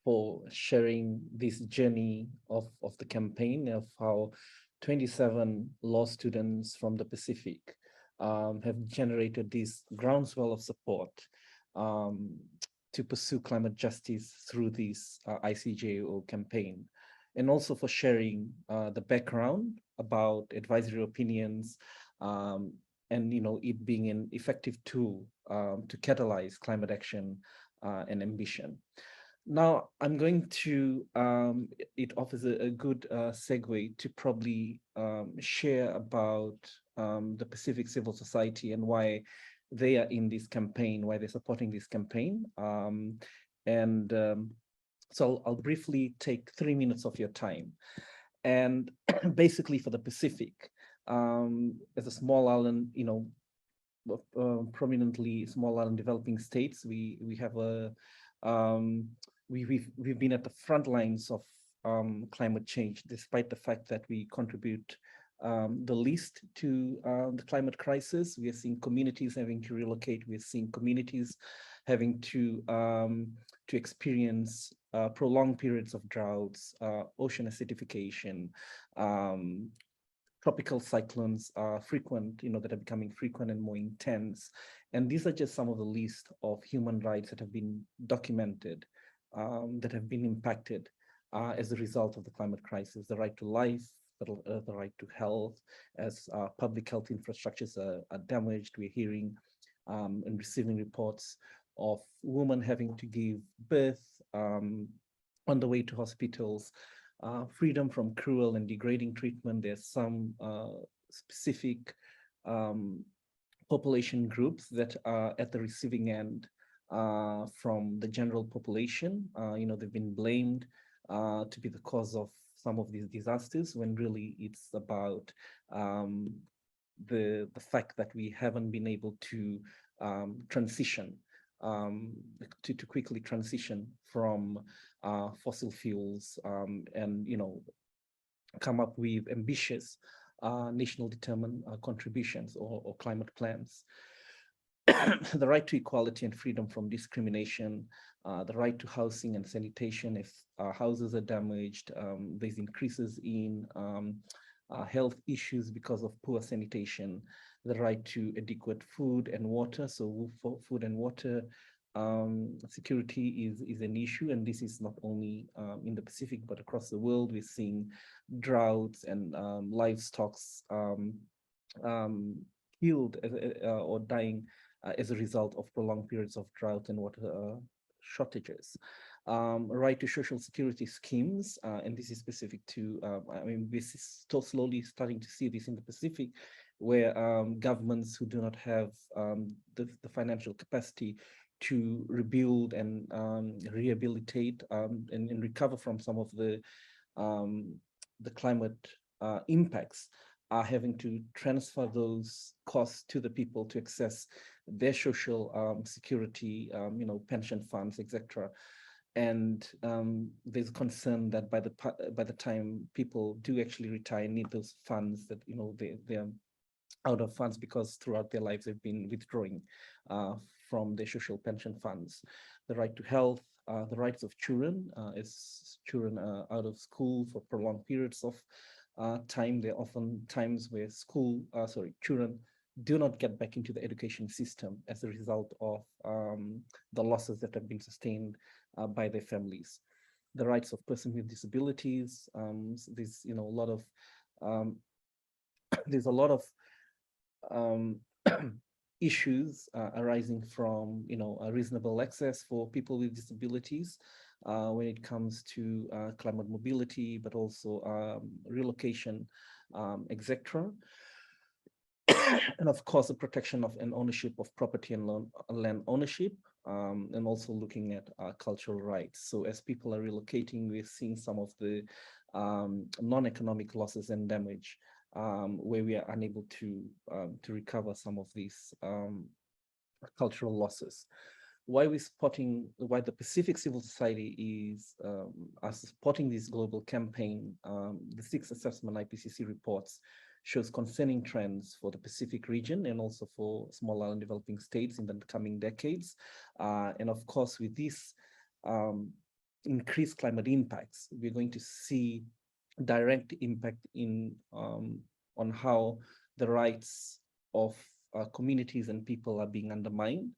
for sharing this journey of the campaign, of how 27 law students from the Pacific have generated this groundswell of support to pursue climate justice through this ICJO campaign, and also for sharing the background about advisory opinions and it being an effective tool to catalyze climate action and ambition. Now, I'm going to, it offers a good segue to probably share about the Pacific civil society and why they are in this campaign, why they're supporting this campaign. So I'll briefly take 3 minutes of your time. And basically for the Pacific, as a small island, prominently small island developing states, we have a, we've been at the front lines of climate change, despite the fact that we contribute the least to the climate crisis. We are seeing communities having to relocate. We are seeing communities having to experience prolonged periods of droughts, ocean acidification, tropical cyclones are frequent, that are becoming frequent and more intense. And these are just some of the list of human rights that have been documented, that have been impacted as a result of the climate crisis. The right to life, the right to health, as public health infrastructures are damaged. We're hearing and receiving reports of women having to give birth on the way to hospitals, freedom from cruel and degrading treatment. There's some specific population groups that are at the receiving end from the general population. They've been blamed to be the cause of some of these disasters, when really it's about the fact that we haven't been able to transition, to quickly transition from fossil fuels, and come up with ambitious national determined contributions or climate plans. The right to equality and freedom from discrimination, the right to housing and sanitation if houses are damaged. There's increases in health issues because of poor sanitation, the right to adequate food and water. So for food and water security is an issue, and this is not only in the Pacific, but across the world. We're seeing droughts and livestock killed or dying as a result of prolonged periods of drought and water shortages. Right to social security schemes, and this is specific to, this is still slowly starting to see this in the Pacific, where governments who do not have the financial capacity to rebuild and rehabilitate and recover from some of the climate impacts, are having to transfer those costs to the people to access their social security, pension funds, etc. And there's concern that by the time people do actually retire, need those funds, that they're out of funds because throughout their lives they've been withdrawing from their social pension funds. The right to health, the rights of children, as children are out of school for prolonged periods of time. There are often times where children do not get back into the education system as a result of the losses that have been sustained by their families. The rights of persons with disabilities. There's a lot of there's a lot of issues arising from a reasonable access for people with disabilities when it comes to climate mobility, but also relocation, etc. And of course, the protection of and ownership of property and land ownership, and also looking at cultural rights. So as people are relocating, we're seeing some of the non-economic losses and damage, where we are unable to recover some of these cultural losses. Why the Pacific civil society is supporting this global campaign, the 6th assessment IPCC reports shows concerning trends for the Pacific region and also for small island developing states in the coming decades. And of course, with this increased climate impacts, we're going to see direct impact on how the rights of communities and people are being undermined.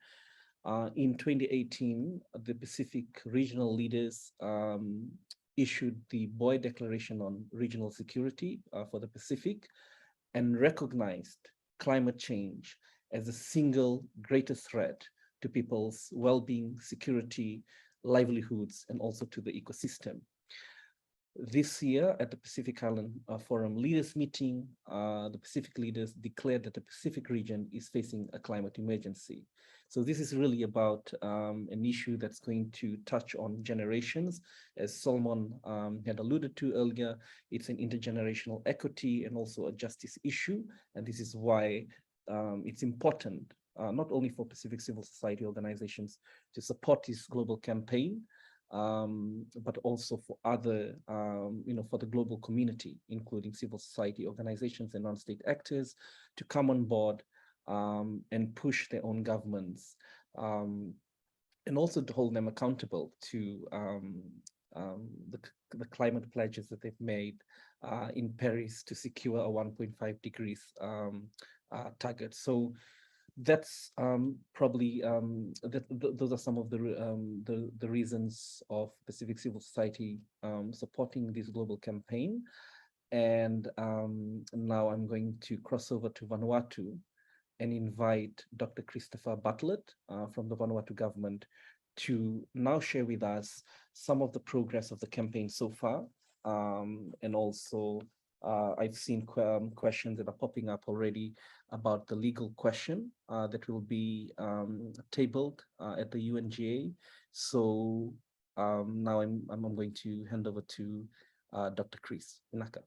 In 2018, the Pacific regional leaders issued the Boy Declaration on Regional Security for the Pacific, and recognized climate change as the single greatest threat to people's well-being, security, livelihoods, and also to the ecosystem. This year at the Pacific Island Forum Leaders Meeting, the Pacific leaders declared that the Pacific region is facing a climate emergency. So this is really about an issue that's going to touch on generations. As Solomon had alluded to earlier, it's an intergenerational equity and also a justice issue. And this is why it's important, not only for Pacific civil society organizations to support this global campaign, but also for other, for the global community, including civil society organizations and non-state actors, to come on board and push their own governments and also to hold them accountable to the climate pledges that they've made in Paris to secure a 1.5 degrees target. So that's probably those are some of the reasons of Pacific civil society supporting this global campaign. And now I'm going to cross over to Vanuatu and invite Dr. Christopher Bartlett from the Vanuatu government to now share with us some of the progress of the campaign so far. And also, I've seen questions that are popping up already about the legal question that will be tabled at the UNGA. So now I'm going to hand over to Dr. Chris Inaka.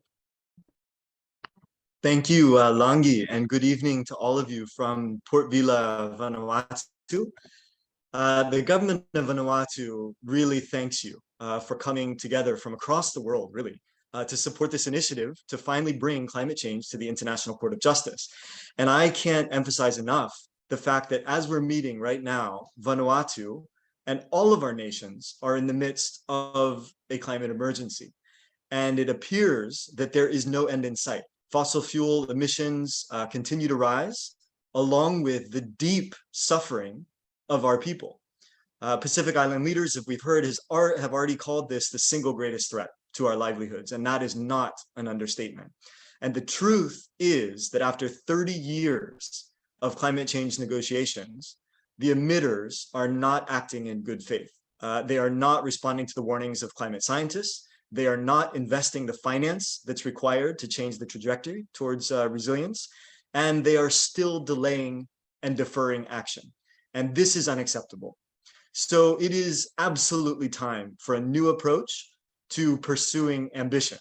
Thank you, Langi, and good evening to all of you from Port Vila, Vanuatu. The government of Vanuatu really thanks you for coming together from across the world, really, to support this initiative to finally bring climate change to the International Court of Justice. And I can't emphasize enough the fact that as we're meeting right now, Vanuatu and all of our nations are in the midst of a climate emergency. And it appears that there is no end in sight. Fossil fuel emissions continue to rise, along with the deep suffering of our people. Pacific Island leaders, if we've heard, have already called this the single greatest threat to our livelihoods, and that is not an understatement. And the truth is that after 30 years of climate change negotiations, the emitters are not acting in good faith. They are not responding to the warnings of climate scientists. They are not investing the finance that's required to change the trajectory towards resilience, and they are still delaying and deferring action. And this is unacceptable. So it is absolutely time for a new approach to pursuing ambition,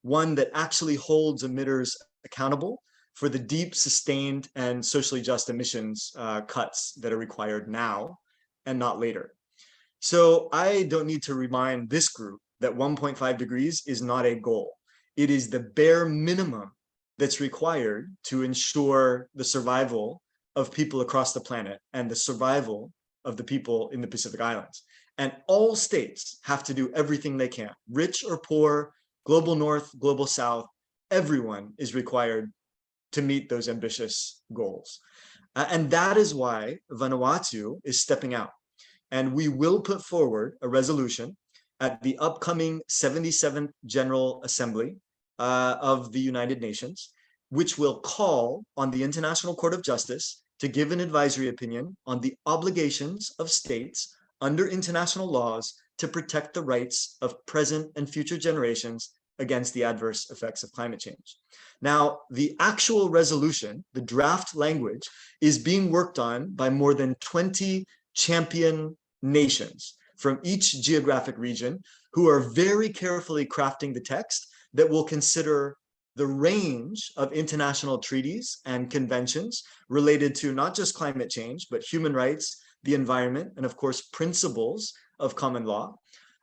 one that actually holds emitters accountable for the deep, sustained, and socially just emissions cuts that are required now and not later. So I don't need to remind this group that 1.5 degrees is not a goal. It is the bare minimum that's required to ensure the survival of people across the planet and the survival of the people in the Pacific Islands. And all states have to do everything they can, rich or poor, global north, global south, everyone is required to meet those ambitious goals. And that is why Vanuatu is stepping out. And we will put forward a resolution at the upcoming 77th General Assembly of the United Nations, which will call on the International Court of Justice to give an advisory opinion on the obligations of states under international laws to protect the rights of present and future generations against the adverse effects of climate change. Now, the actual resolution, the draft language, is being worked on by more than 20 champion nations from each geographic region who are very carefully crafting the text that will consider the range of international treaties and conventions related to not just climate change, but human rights, the environment, and of course, principles of common law.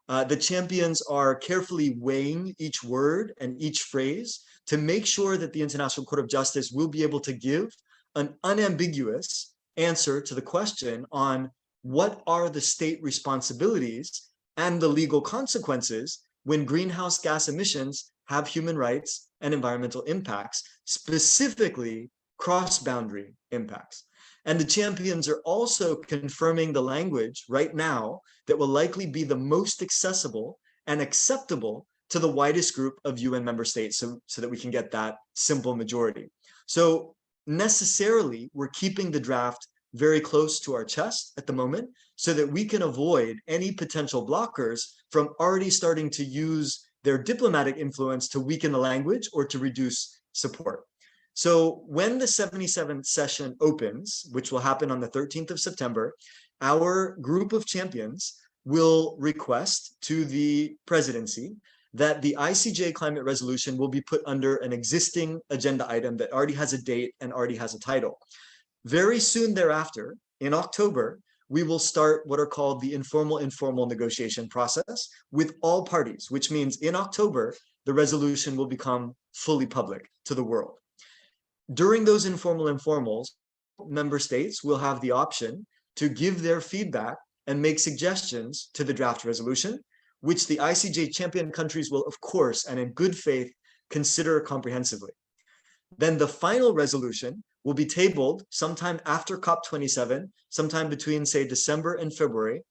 The champions are carefully weighing each word and each phrase to make sure that the International Court of Justice will be able to give an unambiguous answer to the question on what are the state responsibilities and the legal consequences when greenhouse gas emissions have human rights and environmental impacts, specifically cross-boundary impacts. And the champions are also confirming the language right now that will likely be the most accessible and acceptable to the widest group of UN member states so that we can get that simple majority. So necessarily, we're keeping the draft very close to our chest at the moment so that we can avoid any potential blockers from already starting to use their diplomatic influence to weaken the language or to reduce support. So when the 77th session opens, which will happen on the 13th of September, our group of champions will request to the presidency that the ICJ climate resolution will be put under an existing agenda item that already has a date and already has a title. Very soon thereafter, in October, we will start what are called the informal negotiation process with all parties, which means in October, the resolution will become fully public to the world. During those informals, member states will have the option to give their feedback and make suggestions to the draft resolution, which the ICJ champion countries will, of course, and in good faith, consider comprehensively. Then the final resolution will be tabled sometime after COP27, sometime between, say, December and February,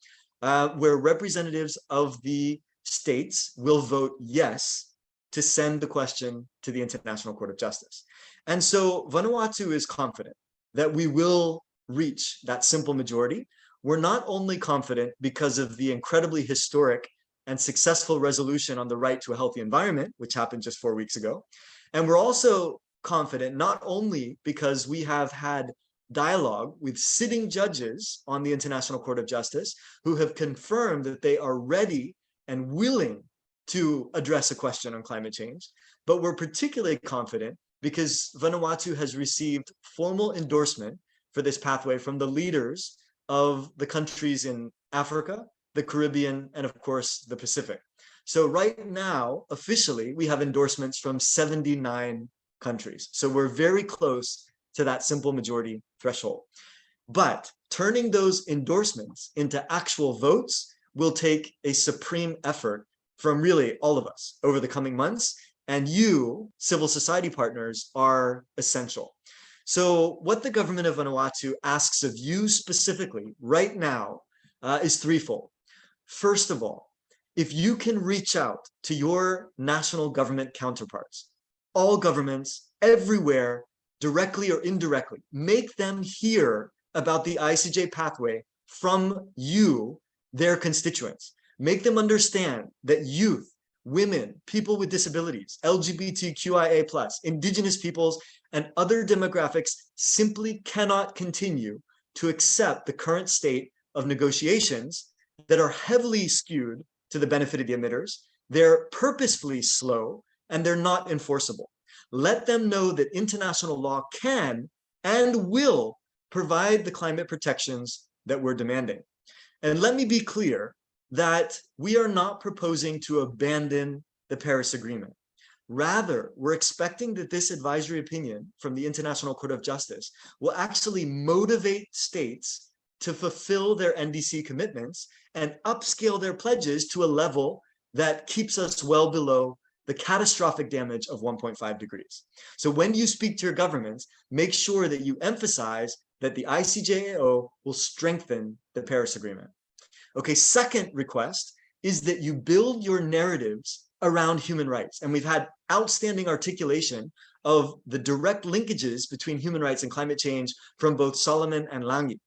where representatives of the states will vote yes to send the question to the International Court of Justice. And so Vanuatu is confident that we will reach that simple majority. We're not only confident because of the incredibly historic and successful resolution on the right to a healthy environment, which happened just 4 weeks ago. And we're also confident not only because we have had dialogue with sitting judges on the International Court of Justice who have confirmed that they are ready and willing to address a question on climate change, but we're particularly confident because Vanuatu has received formal endorsement for this pathway from the leaders of the countries in Africa, the Caribbean, and of course, the Pacific. So right now, officially, we have endorsements from 79 countries. So we're very close to that simple majority threshold. But turning those endorsements into actual votes will take a supreme effort from really all of us over the coming months. And you, civil society partners, are essential. So what the government of Vanuatu asks of you specifically right now is threefold. First of all, if you can reach out to your national government counterparts, all governments everywhere, directly or indirectly, make them hear about the ICJ pathway from you, their constituents. Make them understand that youth, women, people with disabilities, LGBTQIA+, indigenous peoples, and other demographics simply cannot continue to accept the current state of negotiations that are heavily skewed to the benefit of the emitters. They're purposefully slow and they're not enforceable. Let them know that international law can and will provide the climate protections that we're demanding. And let me be clear that we are not proposing to abandon the Paris Agreement. Rather, we're expecting that this advisory opinion from the International Court of Justice will actually motivate states to fulfill their NDC commitments and upscale their pledges to a level that keeps us well below the catastrophic damage of 1.5 degrees. So when you speak to your governments, make sure that you emphasize that the ICJAO will strengthen the Paris Agreement. Okay, second request is that you build your narratives around human rights. And we've had outstanding articulation of the direct linkages between human rights and climate change from both Solomon and Langi.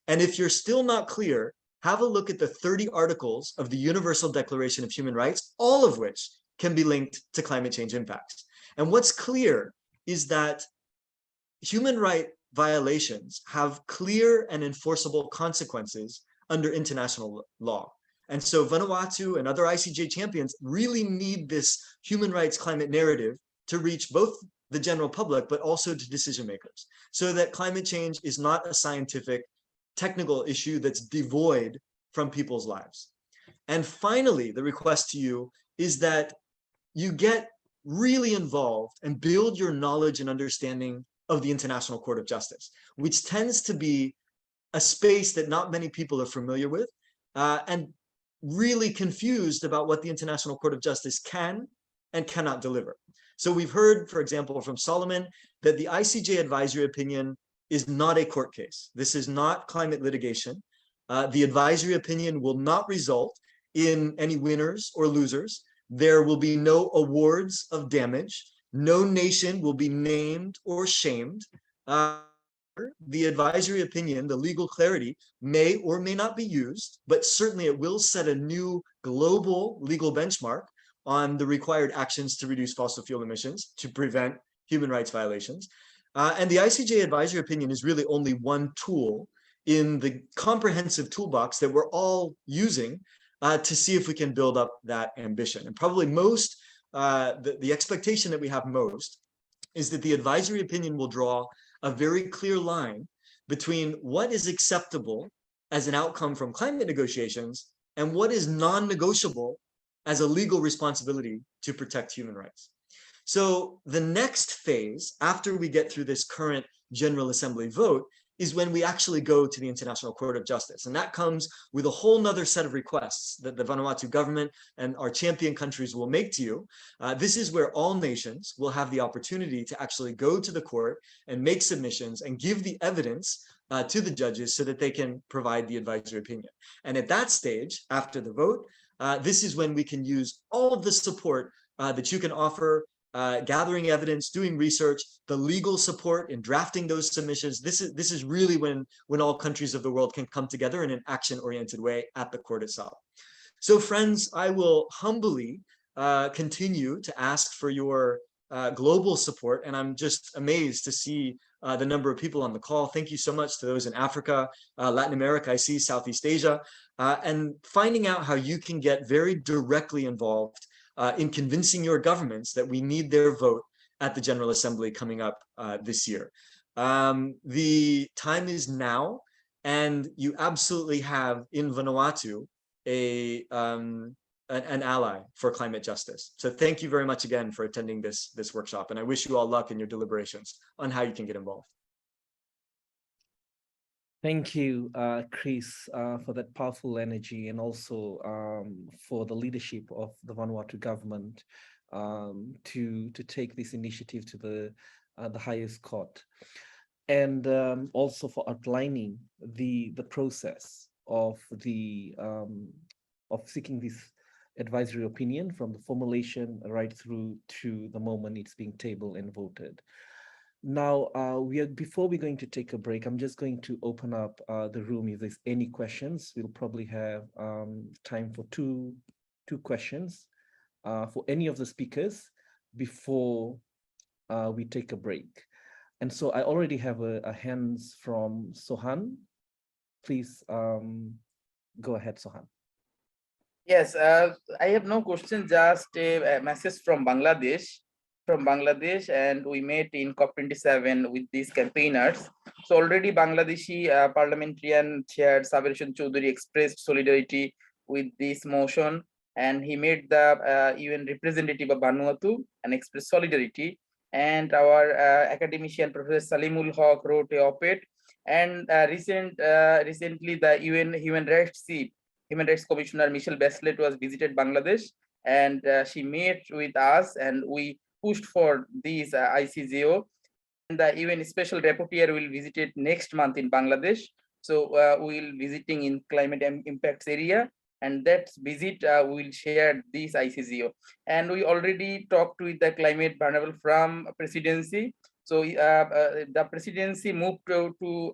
And if you're still not clear, have a look at the 30 articles of the Universal Declaration of Human Rights, all of which can be linked to climate change impacts. And what's clear is that human rights violations have clear and enforceable consequences under international law. And so Vanuatu and other ICJ champions really need this human rights climate narrative to reach both the general public, but also to decision makers, so that climate change is not a scientific, technical issue that's devoid from people's lives. And finally, the request to you is that you get really involved and build your knowledge and understanding of the International Court of Justice, which tends to be a space that not many people are familiar with, and really confused about what the International Court of Justice can and cannot deliver. So we've heard, for example, from Solomon, that the ICJ advisory opinion is not a court case. This is not climate litigation. The advisory opinion will not result in any winners or losers. There will be no awards of damage. No nation will be named or shamed. The advisory opinion, the legal clarity, may or may not be used, but certainly it will set a new global legal benchmark on the required actions to reduce fossil fuel emissions to prevent human rights violations. And the ICJ advisory opinion is really only one tool in the comprehensive toolbox that we're all using to see if we can build up that ambition. And probably most, the expectation that we have most is that the advisory opinion will draw a very clear line between what is acceptable as an outcome from climate negotiations and what is non-negotiable as a legal responsibility to protect human rights. So the next phase, after we get through this current General Assembly vote, is when we actually go to the International Court of Justice. And that comes with a whole nother set of requests that the Vanuatu government and our champion countries will make to you. This is where all nations will have the opportunity to actually go to the court and make submissions and give the evidence to the judges so that they can provide the advisory opinion. And at that stage, after the vote, this is when we can use all of the support that you can offer, gathering evidence, doing research, the legal support in drafting those submissions. This is really when all countries of the world can come together in an action-oriented way at the court itself. So friends, I will humbly continue to ask for your global support, and I'm just amazed to see the number of people on the call. Thank you so much to those in Africa, Latin America, I see Southeast Asia, and finding out how you can get very directly involved in convincing your governments that we need their vote at the General Assembly coming up this year. The time is now, and you absolutely have in Vanuatu an ally for climate justice. So thank you very much again for attending this workshop, and I wish you all luck in your deliberations on how you can get involved. Thank you, Chris, for that powerful energy, and also for the leadership of the Vanuatu government to take this initiative to the highest court, and also for outlining the process of seeking this advisory opinion from the formulation right through to the moment it's being tabled and voted. Now, before we're going to take a break, I'm just going to open up the room. If there's any questions, we'll probably have time for two questions for any of the speakers before we take a break. And so I already have a hands from Sohan. Please go ahead, Sohan. Yes, I have no question, just a message from Bangladesh. And we met in COP27 with these campaigners. So already Bangladeshi parliamentarian chair Sabrina Mahmoud expressed solidarity with this motion, and he made the UN representative of Vanuatu and expressed solidarity. And our academician Professor Salimul Haq wrote a op-ed, and recently the UN Human Rights Commissioner Michelle Bachelet was visited Bangladesh, and she met with us, and we pushed for this ICGO, and the UN Special Rapporteur will visit it next month in Bangladesh. So we will visiting in climate impacts area, and that visit will share this ICGO. And we already talked with the climate vulnerable from presidency. So the presidency moved to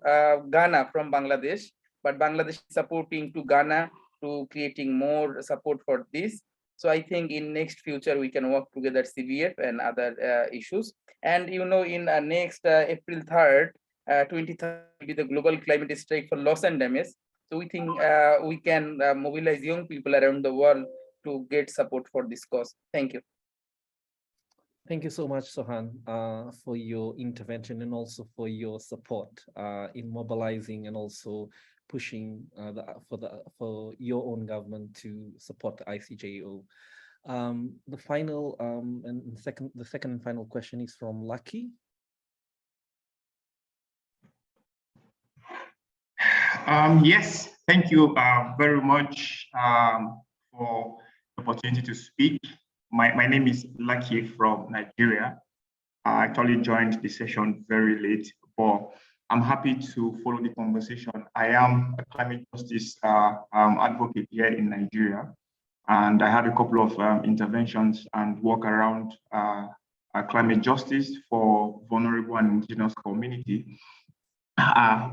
Ghana from Bangladesh, but Bangladesh is supporting to Ghana to creating more support for this. So I think in next future, we can work together CVF and other issues. And you know, in next April 3rd, 23rd will be the global climate strike for loss and damage. So we think we can mobilize young people around the world to get support for this cause. Thank you. Thank you so much, Sohan, for your intervention and also for your support in mobilizing and also pushing for your own government to support the ICJO. The final and the second and final question is from Lucky. Yes, thank you very much for the opportunity to speak. My name is Lucky from Nigeria. I actually joined the session very late, but I'm happy to follow the conversation. I am a climate justice advocate here in Nigeria, and I had a couple of interventions and work around climate justice for vulnerable and indigenous community.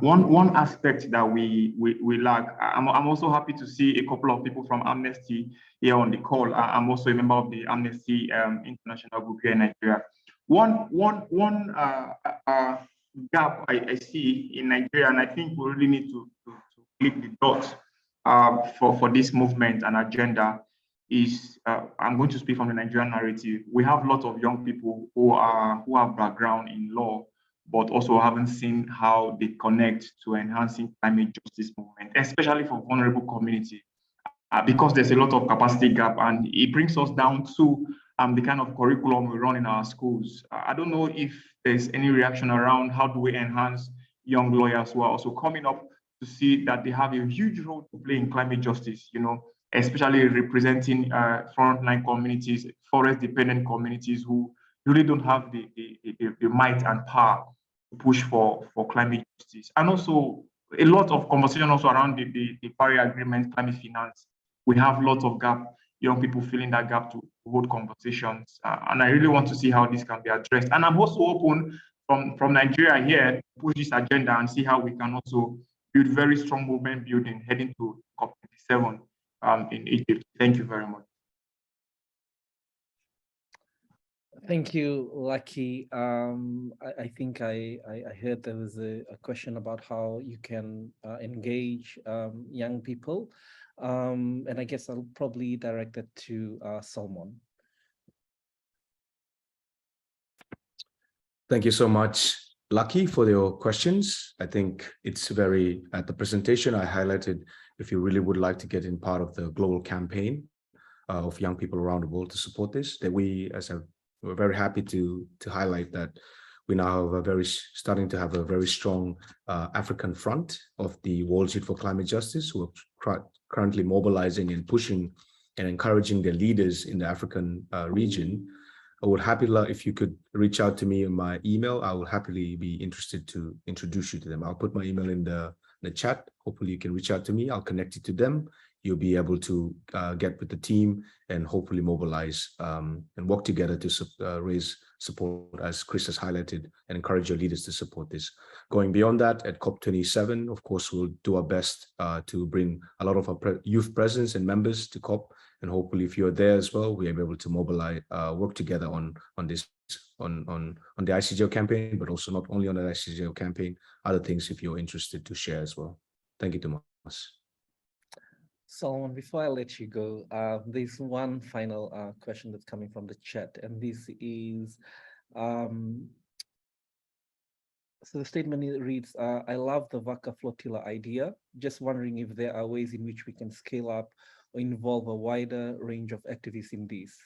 One aspect that we lack, I'm also happy to see a couple of people from Amnesty here on the call. I'm also a member of the Amnesty International group here in Nigeria. One gap I see in Nigeria, and I think we really need to click the dots for this movement and agenda, is I'm going to speak from the Nigerian narrative. We have lots of young people who have background in law, but also haven't seen how they connect to enhancing climate justice movement, especially for vulnerable community, because there's a lot of capacity gap, and it brings us down to the kind of curriculum we run in our schools. I don't know if there's any reaction around how do we enhance young lawyers who are also coming up to see that they have a huge role to play in climate justice, especially representing frontline communities, forest-dependent communities who really don't have the might and power to push for climate justice. And also a lot of conversation also around the Paris Agreement, climate finance. We have lots of gap, young people filling that gap to hold conversations. And I really want to see how this can be addressed. And I'm also open from Nigeria here to push this agenda and see how we can also build very strong movement building heading to COP27 in Egypt. Thank you very much. Thank you, Lucky. I think I heard there was a question about how you can engage young people. And I guess I'll probably direct it to Salmon. Thank you so much, Lucky, for your questions. I think it's very, at the presentation I highlighted, if you really would like to get in part of the global campaign of young people around the world to support this, that we're very happy to highlight that we now have starting to have a very strong African front of the World Youth for Climate Justice, who are currently mobilizing and pushing and encouraging their leaders in the African region. I would happily, if you could reach out to me in my email, I would happily be interested to introduce you to them. I'll put my email in the chat. Hopefully you can reach out to me. I'll connect you to them. You'll be able to get with the team and hopefully mobilize and work together to raise support, as Chris has highlighted, and encourage your leaders to support this. Going beyond that, at COP27, of course, we'll do our best to bring a lot of our youth presence and members to COP. And hopefully, if you're there as well, we'll be able to mobilize, work together on this, on the ICJO campaign, but also not only on the ICJO campaign, other things if you're interested to share as well. Thank you, Thomas. Solomon, before I let you go, there's one final question that's coming from the chat, and this is, so the statement reads, I love the Vaca Flotilla idea, just wondering if there are ways in which we can scale up or involve a wider range of activists in this.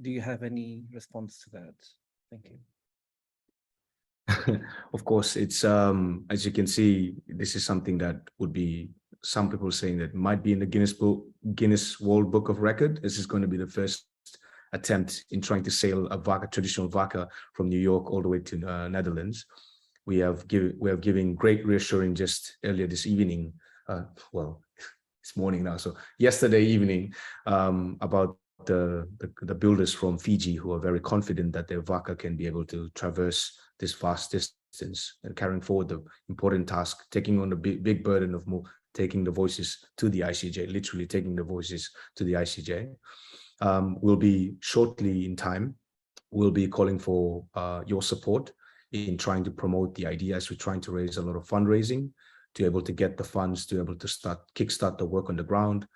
Do you have any response to that? Thank you. Of course, it's as you can see, this is something that would be, some people saying that might be in the Guinness World Book of Record. This is going to be the first attempt in trying to sail a vaca, traditional vaca, from New York all the way to Netherlands. We have given great reassuring just earlier this evening, well, it's morning now, so yesterday evening, about the builders from Fiji, who are very confident that their vaca can be able to traverse this vast distance and carrying forward the important task, taking on the big burden of taking the voices to the ICJ, literally taking the voices to the ICJ. We'll be shortly in time, we'll be calling for your support in trying to promote the ideas. We're trying to raise a lot of fundraising to be able to get the funds to be able to kickstart the work on the ground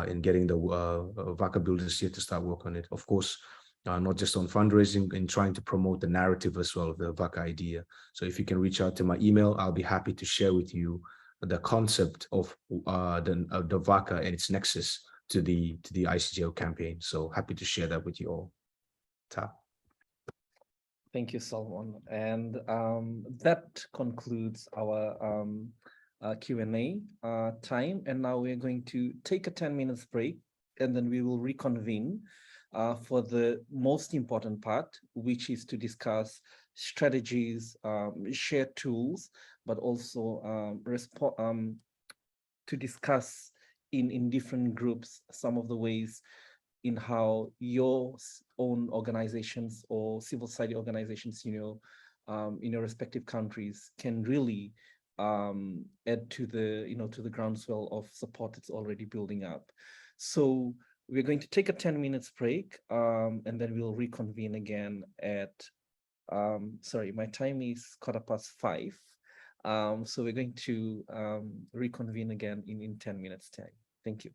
in getting the vaca builders here to start work on it. Of course, not just on fundraising, and trying to promote the narrative as well of the vaca idea. So if you can reach out to my email, I'll be happy to share with you the concept of the vaca and its nexus to the ICJO campaign. So happy to share that with you all. Ta. Thank you, Salmon. And that concludes our Q&A time. And now we're going to take a 10 minutes break, and then we will reconvene for the most important part, which is to discuss strategies, share tools, but also to discuss in different groups some of the ways in how your own organizations or civil society organizations, in your respective countries, can really add to the groundswell of support that's already building up. So we're going to take a 10 minutes break, and then we'll reconvene again at, sorry, my time is 5:15. So we're going to reconvene again in 10 minutes time. Thank you.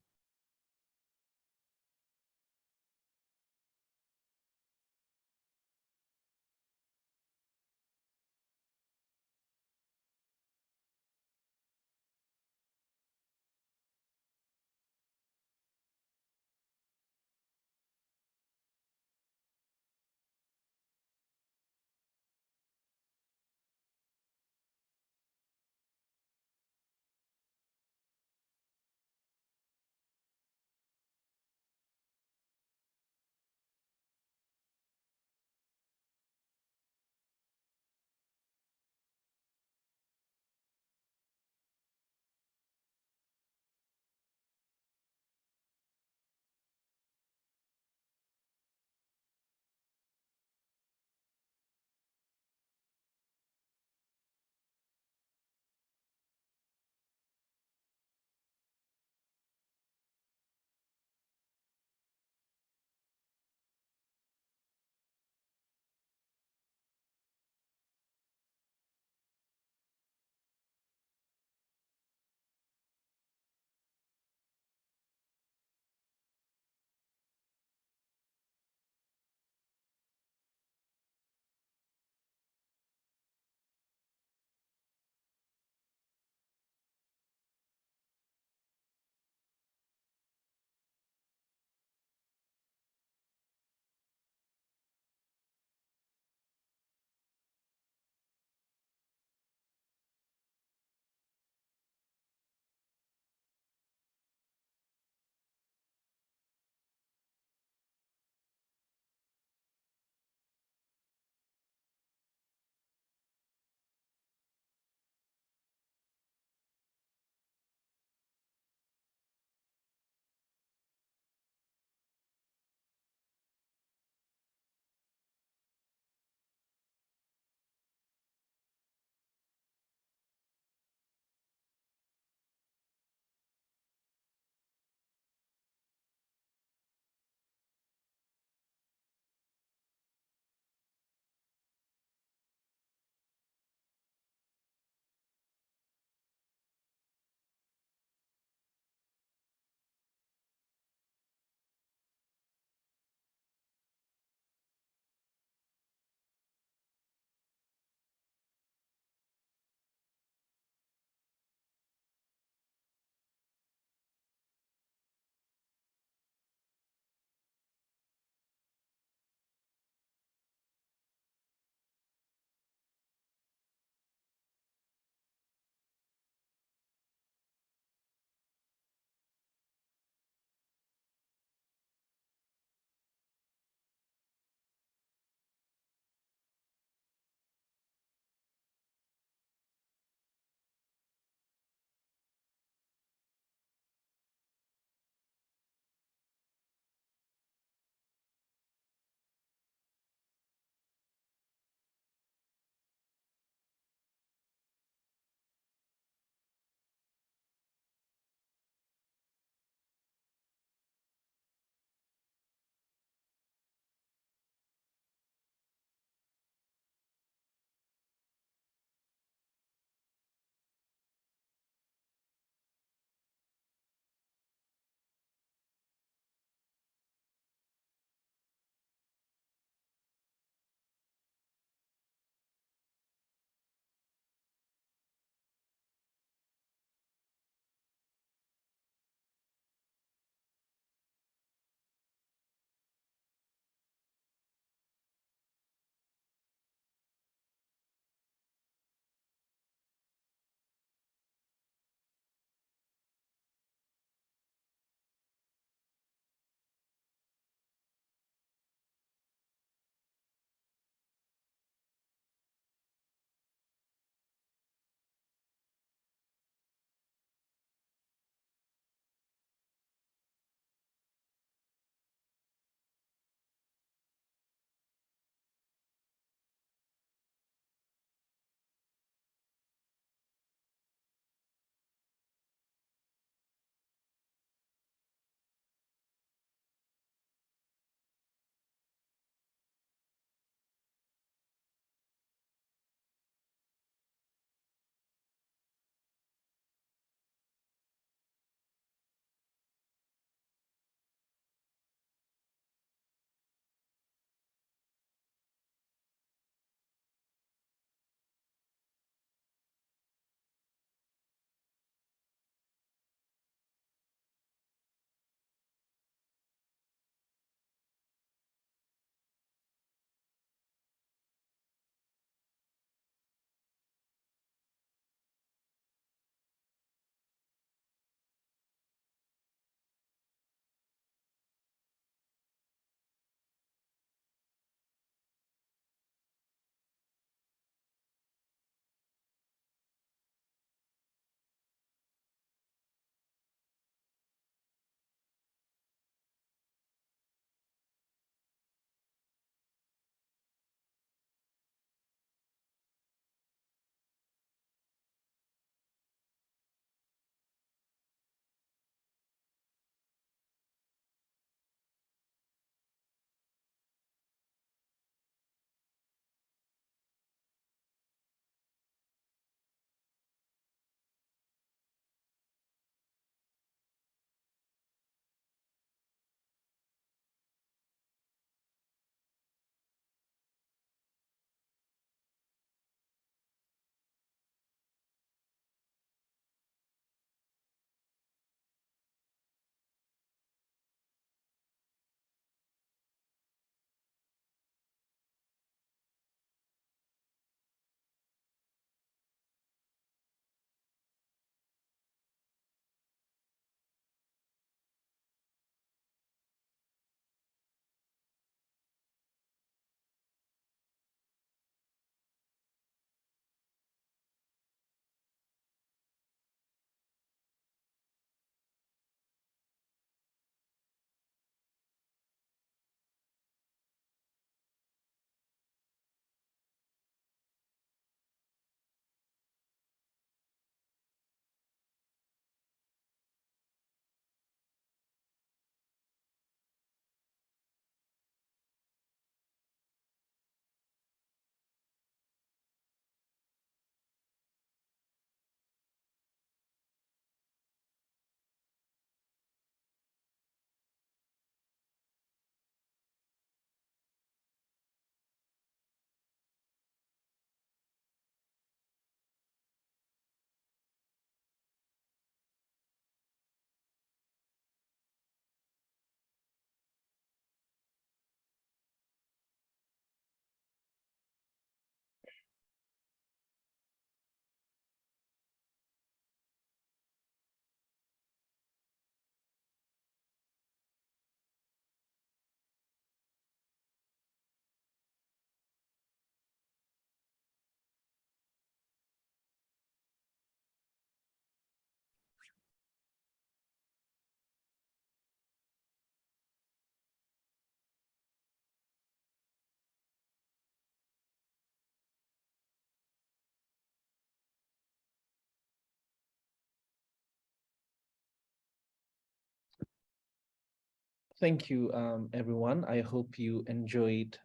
Thank you, everyone. I hope you enjoyed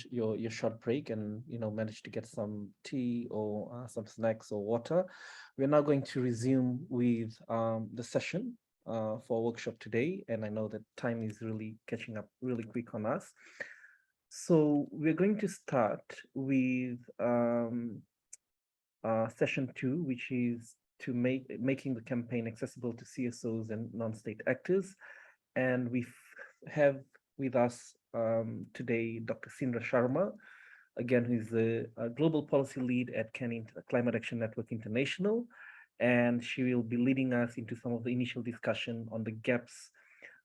your short break and managed to get some tea or some snacks or water. We're now going to resume with the session for workshop today, and I know that time is really catching up really quick on us. So we're going to start with session 2, which is to making the campaign accessible to CSOs and non-state actors. And we have with us today Dr. Sindra Sharma, again, who's the Global Policy Lead at Climate Action Network International. And she will be leading us into some of the initial discussion on the gaps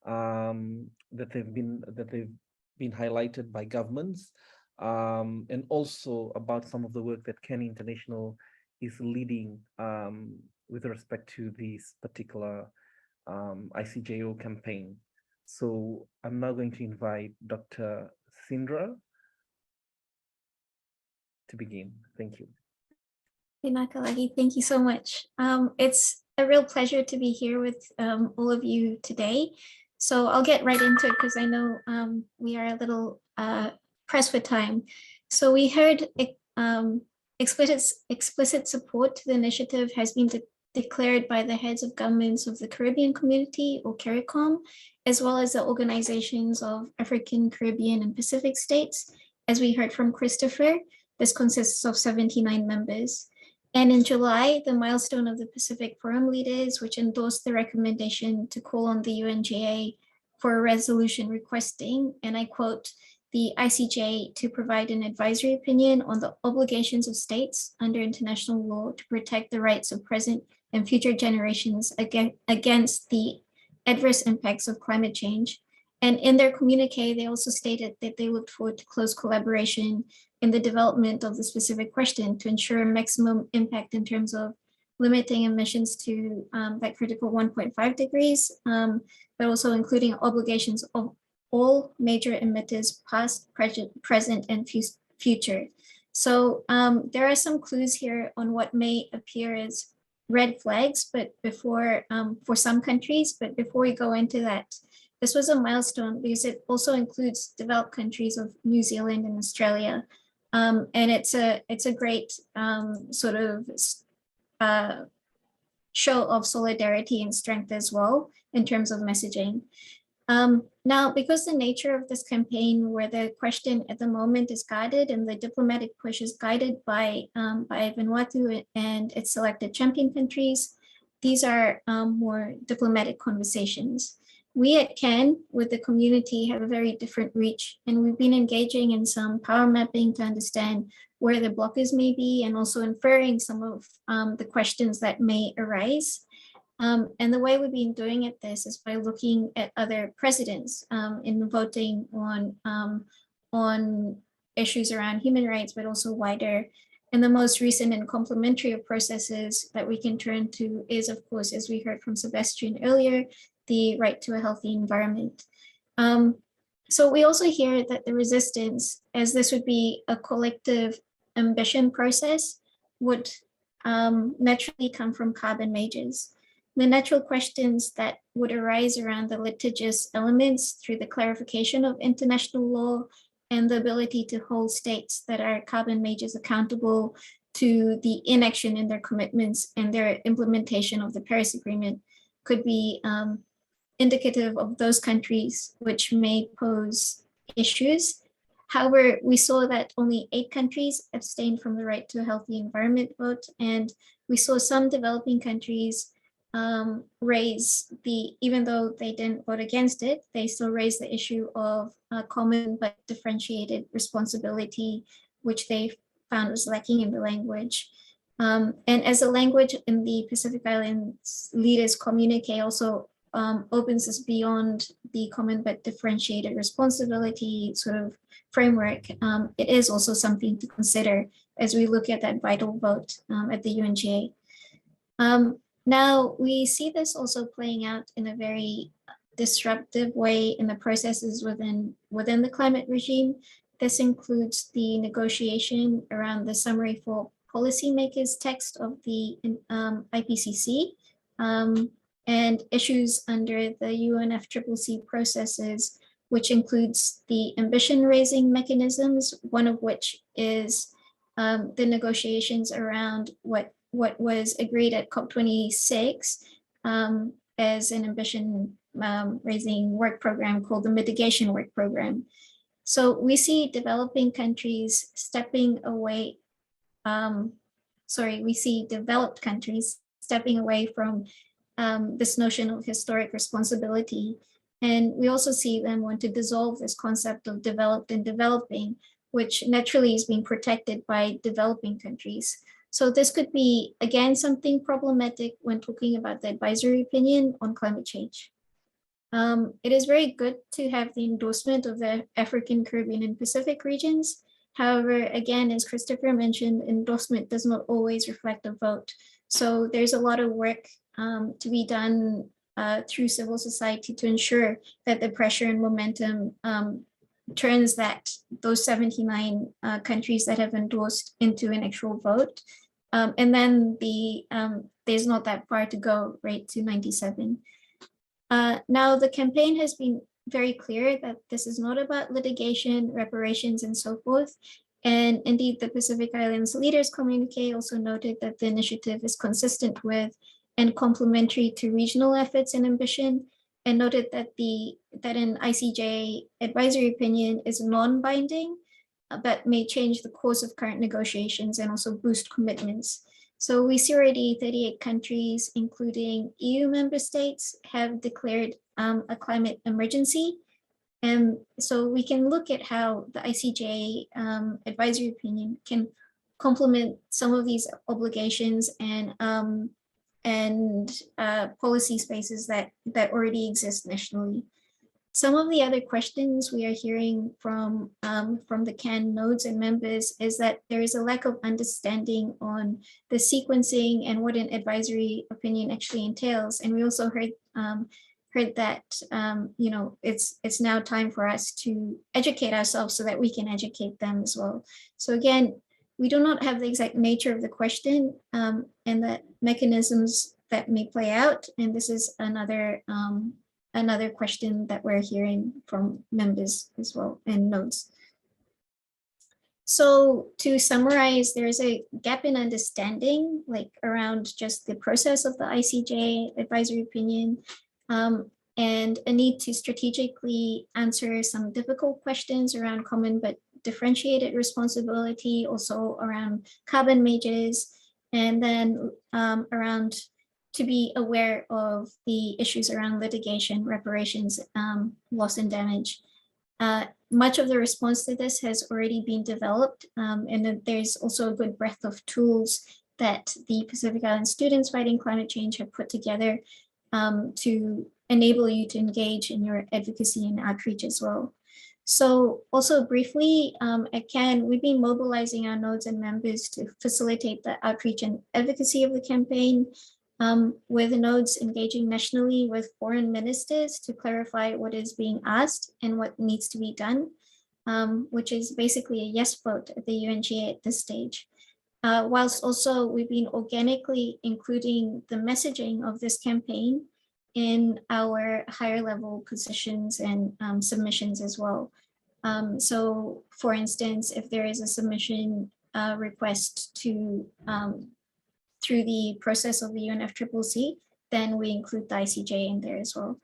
that they've been highlighted by governments, and also about some of the work that Kenny International is leading with respect to this particular ICJO campaign. So I'm now going to invite Dr. Sindra to begin. Thank you. Pinakalagi, thank you so much. It's a real pleasure to be here with all of you today. So I'll get right into it because I know we are a little pressed for time. So we heard explicit support to the initiative has been declared by the heads of governments of the Caribbean community, or CARICOM, as well as the organizations of African, Caribbean, and Pacific states. As we heard from Christopher, this consists of 79 members. And in July, the milestone of the Pacific Forum leaders, which endorsed the recommendation to call on the UNGA for a resolution requesting, and I quote, the ICJ to provide an advisory opinion on the obligations of states under international law to protect the rights of present and future generations against the adverse impacts of climate change. And in their communique, they also stated that they looked forward to close collaboration in the development of the specific question to ensure maximum impact in terms of limiting emissions to that critical 1.5 degrees, but also including obligations of all major emitters, past, present, and future. So there are some clues here on what may appear as red flags, but before for some countries, but before we go into that, this was a milestone because it also includes developed countries of New Zealand and Australia. And it's a great sort of show of solidarity and strength as well in terms of messaging. Now, because the nature of this campaign, where the question at the moment is guided and the diplomatic push is guided by Vanuatu and its selected champion countries, these are more diplomatic conversations. We at CAN, with the community, have a very different reach, and we've been engaging in some power mapping to understand where the blockers may be, and also inferring some of the questions that may arise. And the way we've been doing this is by looking at other precedents in voting on issues around human rights, but also wider. And the most recent and complementary of processes that we can turn to is, of course, as we heard from Sebastian earlier, the right to a healthy environment. So we also hear that the resistance, as this would be a collective ambition process, would naturally come from carbon majors. The natural questions that would arise around the litigious elements through the clarification of international law and the ability to hold states that are carbon majors accountable to the inaction in their commitments and their implementation of the Paris Agreement could be indicative of those countries which may pose issues. However, we saw that only 8 countries abstained from the right to a healthy environment vote, and we saw some developing countries raise even though they didn't vote against it, they still raised the issue of common but differentiated responsibility, which they found was lacking in the language. And as the language in the Pacific Islands leaders communique also opens us beyond the common but differentiated responsibility sort of framework, it is also something to consider as we look at that vital vote at the UNGA. Now, we see this also playing out in a very disruptive way in the processes within the climate regime. This includes the negotiation around the summary for policymakers text of the IPCC, and issues under the UNFCCC processes, which includes the ambition raising mechanisms, one of which is the negotiations around what was agreed at COP26 as an ambition raising work program called the mitigation work program. So we see developing countries stepping away, we see developed countries stepping away from this notion of historic responsibility. And we also see them want to dissolve this concept of developed and developing, which naturally is being protected by developing countries. So this could be, again, something problematic when talking about the advisory opinion on climate change. It is very good to have the endorsement of the African, Caribbean, and Pacific regions. However, again, as Christopher mentioned, endorsement does not always reflect a vote. So there's a lot of work to be done through civil society to ensure that the pressure and momentum turns those 79 countries that have endorsed into an actual vote. And then there's not that far to go, right, to 97. Now, the campaign has been very clear that this is not about litigation, reparations, and so forth. And indeed, the Pacific Islands Leaders Communique also noted that the initiative is consistent with and complementary to regional efforts and ambition, and noted that an ICJ advisory opinion is non-binding, but may change the course of current negotiations and also boost commitments. So we see already 38 countries, including EU member states, have declared a climate emergency. And so we can look at how the ICJ advisory opinion can complement some of these obligations and policy spaces that already exist nationally. Some of the other questions we are hearing from the CAN nodes and members is that there is a lack of understanding on the sequencing and what an advisory opinion actually entails. And we also heard that it's now time for us to educate ourselves so that we can educate them as well. So again, we do not have the exact nature of the question and the mechanisms that may play out. And this is another question that we're hearing from members as well and nodes. So to summarize, there is a gap in understanding, like around just the process of the ICJ advisory opinion, and a need to strategically answer some difficult questions around common but differentiated responsibility, also around carbon majors, and then around to be aware of the issues around litigation, reparations, loss and damage. Much of the response to this has already been developed, and there's also a good breadth of tools that the Pacific Island students fighting climate change have put together to enable you to engage in your advocacy and outreach as well. So also briefly, at CAN, we've been mobilizing our nodes and members to facilitate the outreach and advocacy of the campaign, with nodes engaging nationally with foreign ministers to clarify what is being asked and what needs to be done, which is basically a yes vote at the UNGA at this stage. Whilst also we've been organically including the messaging of this campaign in our higher level positions and submissions as well. So for instance, if there is a submission request to through the process of the UNFCCC, then we include the ICJ in there as well.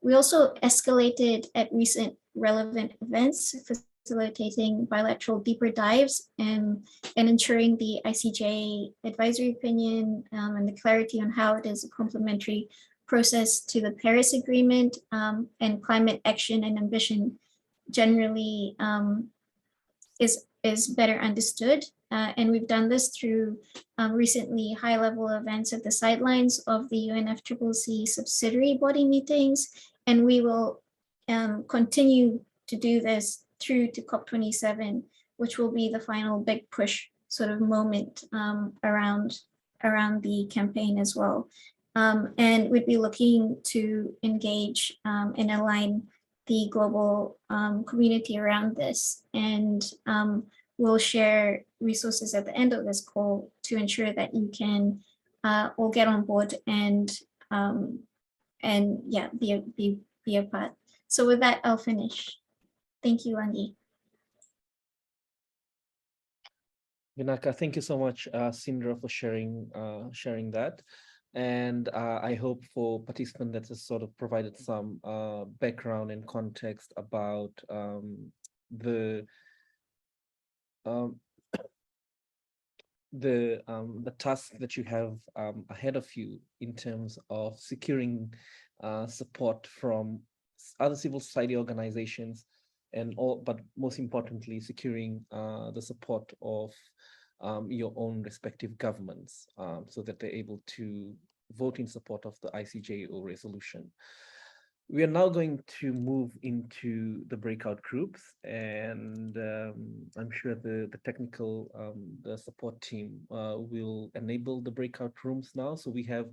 We also escalated at recent relevant events, facilitating bilateral deeper dives and ensuring the ICJ advisory opinion and the clarity on how it is a complementary process to the Paris Agreement and climate action and ambition generally is better understood. And we've done this through recently high-level events at the sidelines of the UNFCCC subsidiary body meetings, and we will continue to do this through to COP27, which will be the final big push sort of moment around the campaign as well. And we'd be looking to engage and align the global community around this, and we'll share resources at the end of this call to ensure that you can all get on board and and yeah, be a part. So with that, I'll finish. Thank you, Angie. Vinaka, thank you so much, Sindra, for sharing that. And I hope for participants that has sort of provided some background and context about the task that you have ahead of you in terms of securing support from other civil society organizations, and all, but most importantly, securing the support of your own respective governments, so that they're able to vote in support of the ICJO resolution. We are now going to move into the breakout groups, and I'm sure the technical, the support team will enable the breakout rooms now. So we have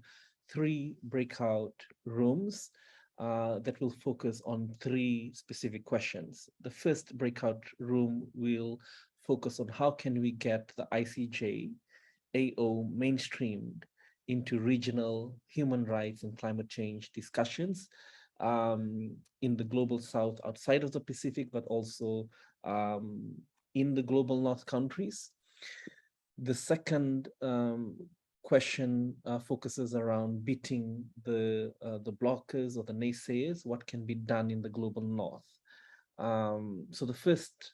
3 breakout rooms that will focus on 3 specific questions. The first breakout room will focus on how can we get the ICJAO mainstreamed into regional human rights and climate change discussions in the global south outside of the Pacific, but also in the global north countries. The second question focuses around beating the blockers or the naysayers. What can be done in the global north? So the first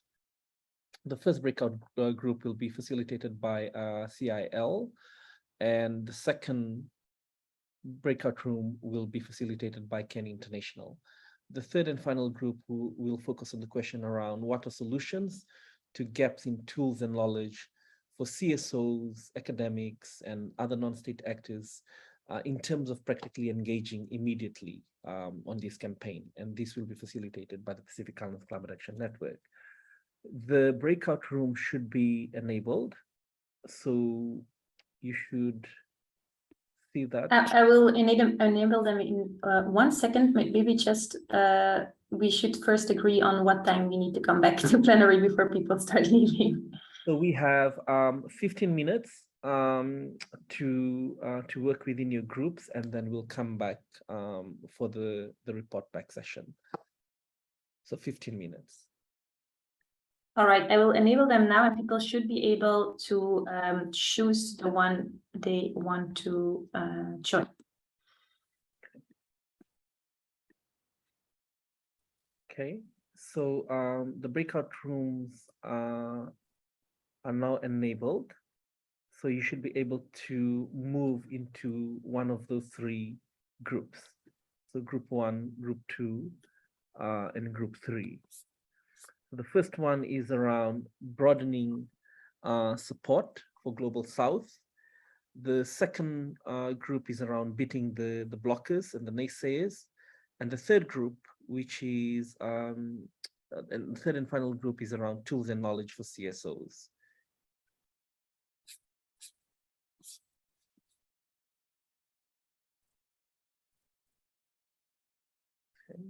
breakout group will be facilitated by CIL, and the second breakout room will be facilitated by Ken International. The third and final group will focus on the question around what are solutions to gaps in tools and knowledge for CSOs, academics, and other non-state actors in terms of practically engaging immediately on this campaign. And this will be facilitated by the Pacific Islands Climate Action Network. The breakout room should be enabled, so you should see that. I will enable them in 1 second. Maybe just we should first agree on what time we need to come back to plenary before people start leaving. So we have 15 minutes to work within your groups, and then we'll come back for the report back session. So 15 minutes. All right, I will enable them now, and people should be able to choose the one they want to join. Okay, so the breakout rooms are now enabled. So you should be able to move into one of those 3 groups. So group 1, group 2, and group 3. The first one is around broadening support for Global South. The second group is around beating the blockers and the naysayers. And the third group, which is, and the third and final group is around tools and knowledge for CSOs. Okay.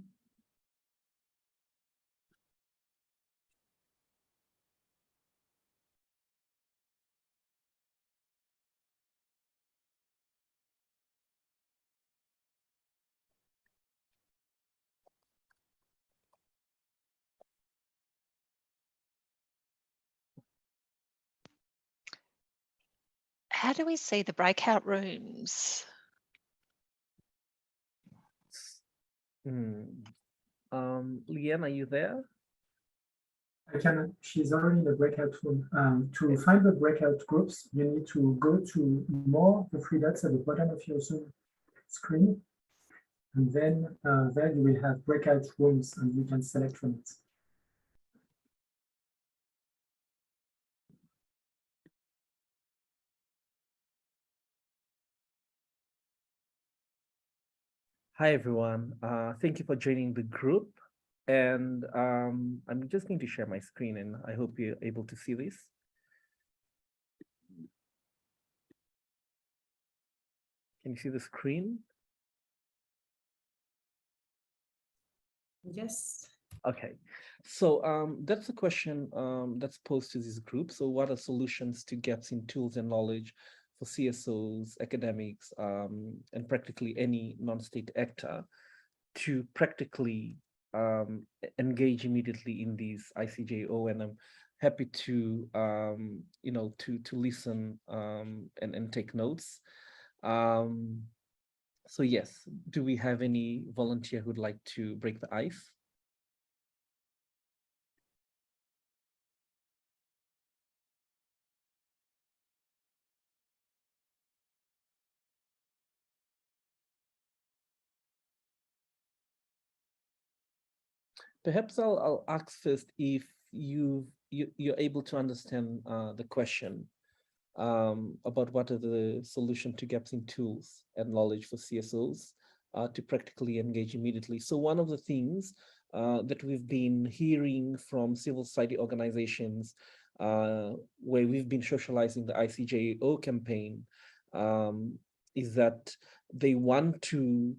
How do we see the breakout rooms? Leanne, are you there? I can. She's already in the breakout room. To find the breakout groups, you need to go to more, the 3 dots at the bottom of your Zoom screen. And then there you will have breakout rooms, and you can select from it. Hi, everyone. Thank you for joining the group. And I'm just going to share my screen, and I hope you're able to see this. Can you see the screen? Yes. Okay, so that's a question that's posed to this group. So what are solutions to gaps in tools and knowledge for for CSOs, academics, and practically any non-state actor to practically engage immediately in these ICJO, and I'm happy to to listen and take notes. So yes, do we have any volunteer who'd like to break the ice? Perhaps I'll ask first if you're able to understand the question about what are the solution to gaps in tools and knowledge for CSOs to practically engage immediately. So one of the things that we've been hearing from civil society organizations where we've been socializing the ICJO campaign is that they want to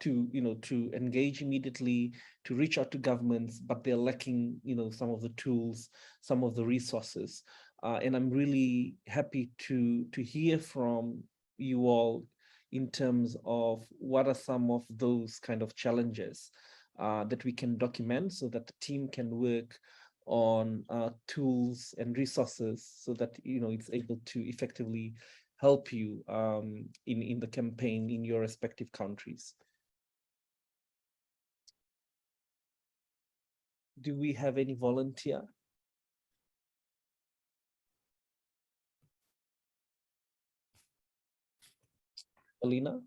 to engage immediately, to reach out to governments, but they're lacking, some of the tools, some of the resources. And I'm really happy to hear from you all in terms of what are some of those kind of challenges that we can document so that the team can work on tools and resources so that, it's able to effectively help you in the campaign in your respective countries. Do we have any volunteer? Alina?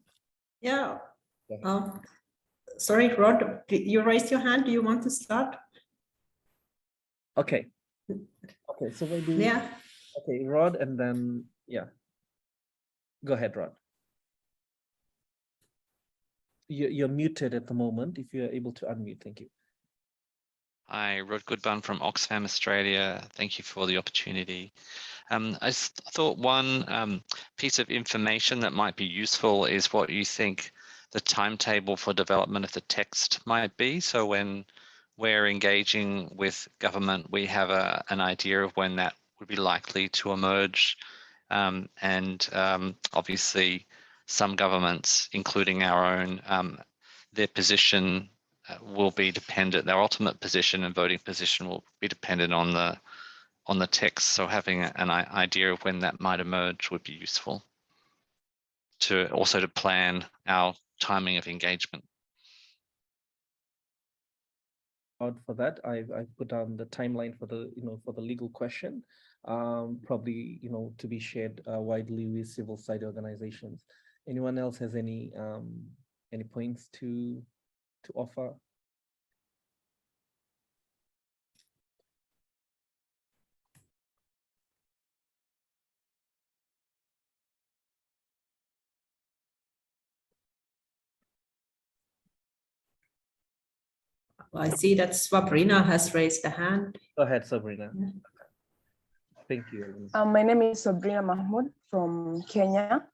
Yeah. Sorry, Rod, you raised your hand. Do you want to start? Okay. Okay, so maybe, Yeah. okay, Rod, and then, yeah. Go ahead, Rod. You're muted at the moment. If you're able to unmute, thank you. Hi, Rod Goodbun from Oxfam Australia. Thank you for the opportunity. I just thought one piece of information that might be useful is what you think the timetable for development of the text might be. So when we're engaging with government, we have an idea of when that would be likely to emerge. Obviously, some governments, including our own, their position will be dependent, their ultimate position and voting position will be dependent on the text. So having an idea of when that might emerge would be useful to also to plan our timing of engagement. For that, I've put down the timeline for the for the legal question, probably to be shared widely with civil society organizations. Anyone else has any points to offer? I see that Sabrina has raised a hand. Go ahead, Sabrina. Thank you. My name is Sabrina Mahmoud from Kenya.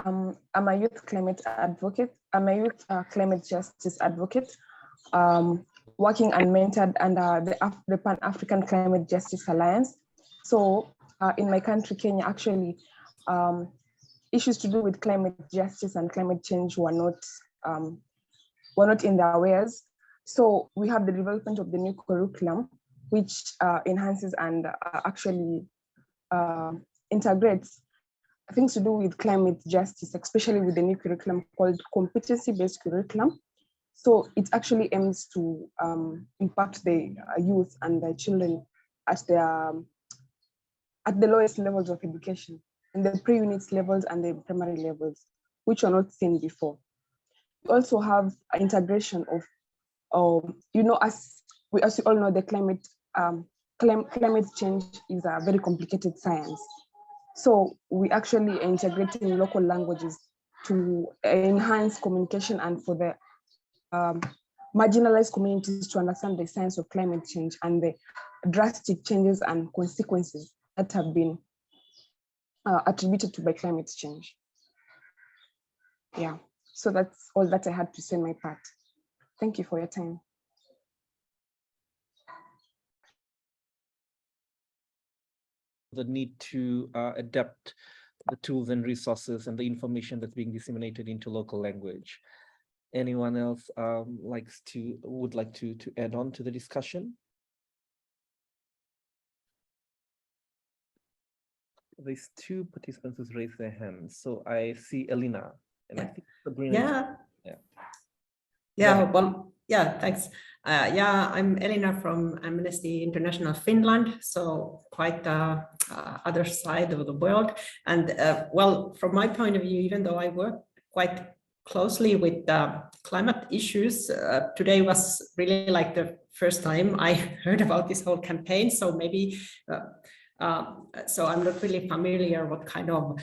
I'm a youth climate advocate. I'm a youth climate justice advocate, working and mentored under the Pan-African Climate Justice Alliance. So in my country, Kenya, actually, issues to do with climate justice and climate change were not in the awares. So we have the development of the new curriculum, which enhances and actually integrates things to do with climate justice, especially with the new curriculum called competency-based curriculum. So it actually aims to impact the youth and the children at the lowest levels of education, in the pre-unit levels and the primary levels, which are not seen before. We also have integration of, as you all know, the climate change is a very complicated science. So we actually integrating local languages to enhance communication and for the marginalized communities to understand the science of climate change and the drastic changes and consequences that have been attributed to by climate change. Yeah, so that's all that I had to say on my part. Thank you for your time. the need to adapt the tools and resources and the information that's being disseminated into local language. Anyone else would like to add on to the discussion? There's two participants who's raised their hands. So I see Elena, and I think Sabrina. Thanks. I'm Elena from Amnesty International Finland, so quite the other side of the world. And from my point of view, even though I work quite closely with climate issues, today was really like the first time I heard about this whole campaign. So maybe, so I'm not really familiar what kind of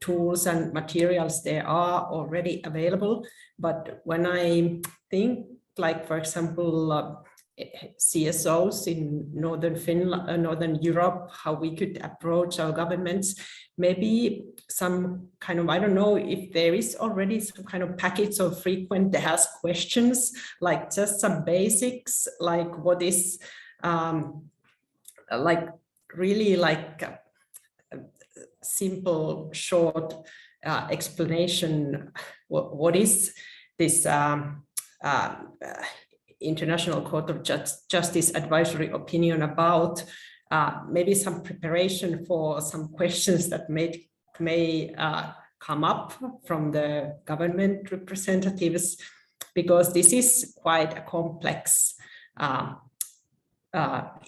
tools and materials there are already available. But when I think, like, for example, CSOs in Northern Finland, Northern Europe, how we could approach our governments, maybe some kind of, I don't know if there is already some kind of package of frequent asked questions, like just some basics, like what is, like really like a simple, short explanation, what is this International Court of Justice advisory opinion about, maybe some preparation for some questions that may come up from the government representatives, because this is quite a complex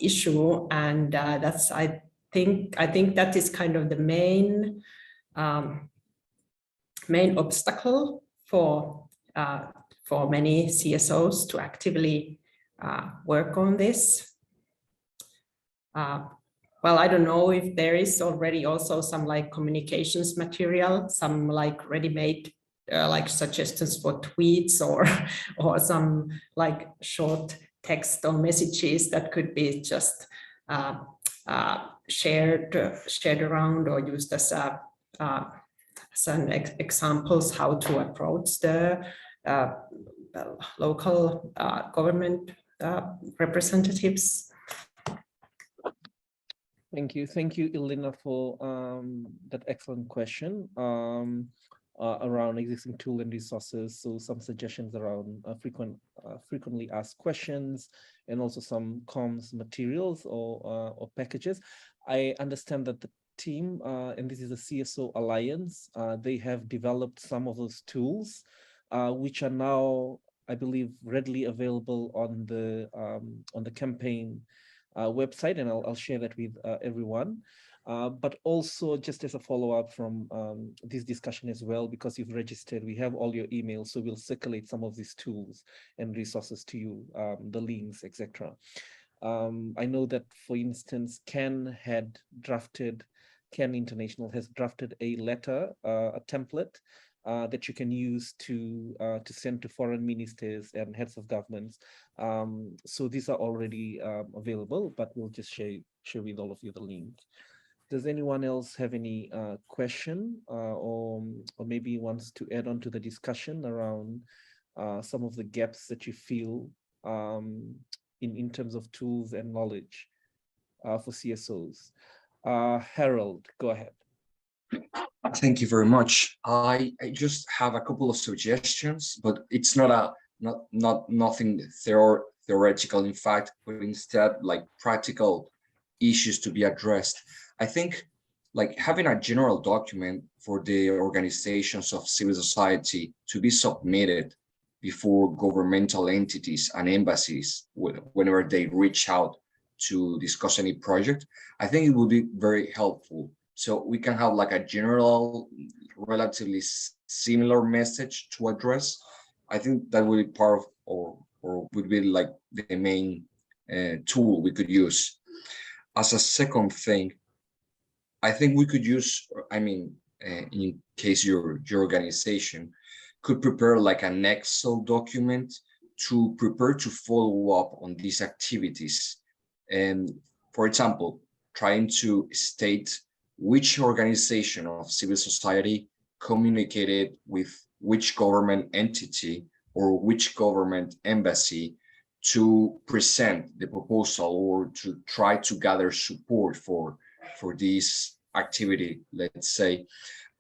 issue, and that's I think that is kind of the main obstacle for many CSOs to actively work on this. Well, I don't know if there is already also some like communications material, some like ready-made like suggestions for tweets or some like short text or messages that could be just shared around or used as some examples how to approach the local government representatives. Thank you, Elena, for that excellent question around existing tool and resources. So some suggestions around frequently asked questions, and also some comms materials or packages. I understand that the team, and this is a CSO Alliance, they have developed some of those tools, which are now, I believe, readily available on the campaign website, and I'll share that with everyone. But also, just as a follow-up from this discussion as well, because you've registered, we have all your emails, so we'll circulate some of these tools and resources to you, the links, etc. I know that, for instance, Ken International has drafted a letter, a template that you can use to send to foreign ministers and heads of governments. So these are already available, but we'll just share with all of you the link. Does anyone else have any question or maybe wants to add on to the discussion around some of the gaps that you feel in terms of tools and knowledge for CSOs? Harold, go ahead. Thank you very much. I just have a couple of suggestions, but it's not nothing theoretical, in fact, but instead like practical issues to be addressed. I think like having a general document for the organizations of civil society to be submitted before governmental entities and embassies whenever they reach out to discuss any project, I think it would be very helpful. So we can have like a general, relatively similar message to address. I think that would be part of, or would be like the main tool we could use. As a second thing, I think we could use, I mean, in case your organization could prepare like an Excel document to prepare to follow up on these activities. And for example, trying to state which organization of civil society communicated with which government entity or which government embassy to present the proposal or to try to gather support for for this activity, let's say,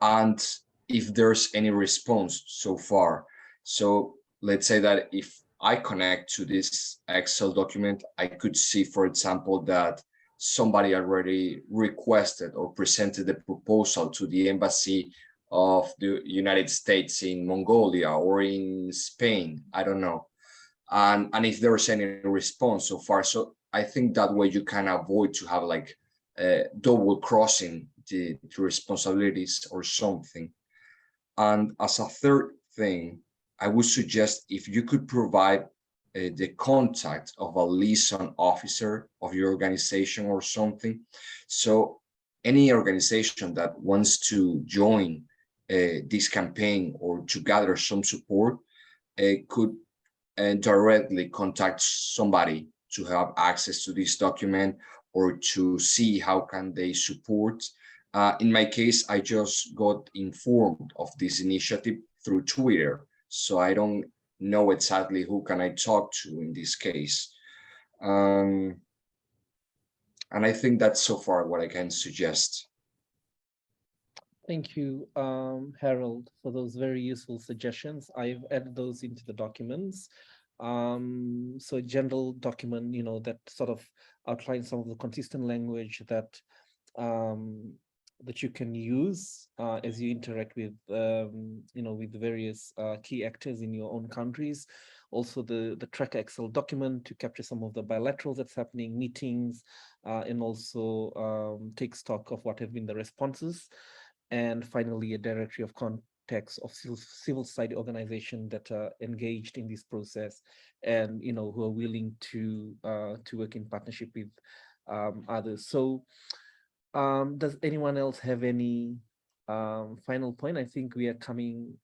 and if there's any response so far. So let's say that if I connect to this Excel document, I could see, for example, that somebody already requested or presented the proposal to the embassy of the United States in Mongolia or in Spain, I don't know. And if there's any response so far. So I think that way you can avoid to have like double crossing the responsibilities or something. And as a third thing, I would suggest if you could provide the contact of a liaison officer of your organization or something. So any organization that wants to join this campaign or to gather some support could directly contact somebody to have access to this document or to see how can they support. In my case, I just got informed of this initiative through Twitter, so I don't know exactly who can I talk to in this case. And I think that's so far what I can suggest. Thank you, Harold, for those very useful suggestions. I've added those into the documents. So a general document, you know, that sort of outlines some of the consistent language that that you can use as you interact with, you know, with the various key actors in your own countries. Also the tracker Excel document to capture some of the bilaterals that's happening, meetings, and also take stock of what have been the responses. And finally, a directory of contacts of civil society organizations that are engaged in this process and, you know, who are willing to work in partnership with others. So does anyone else have any final point? I think we are coming,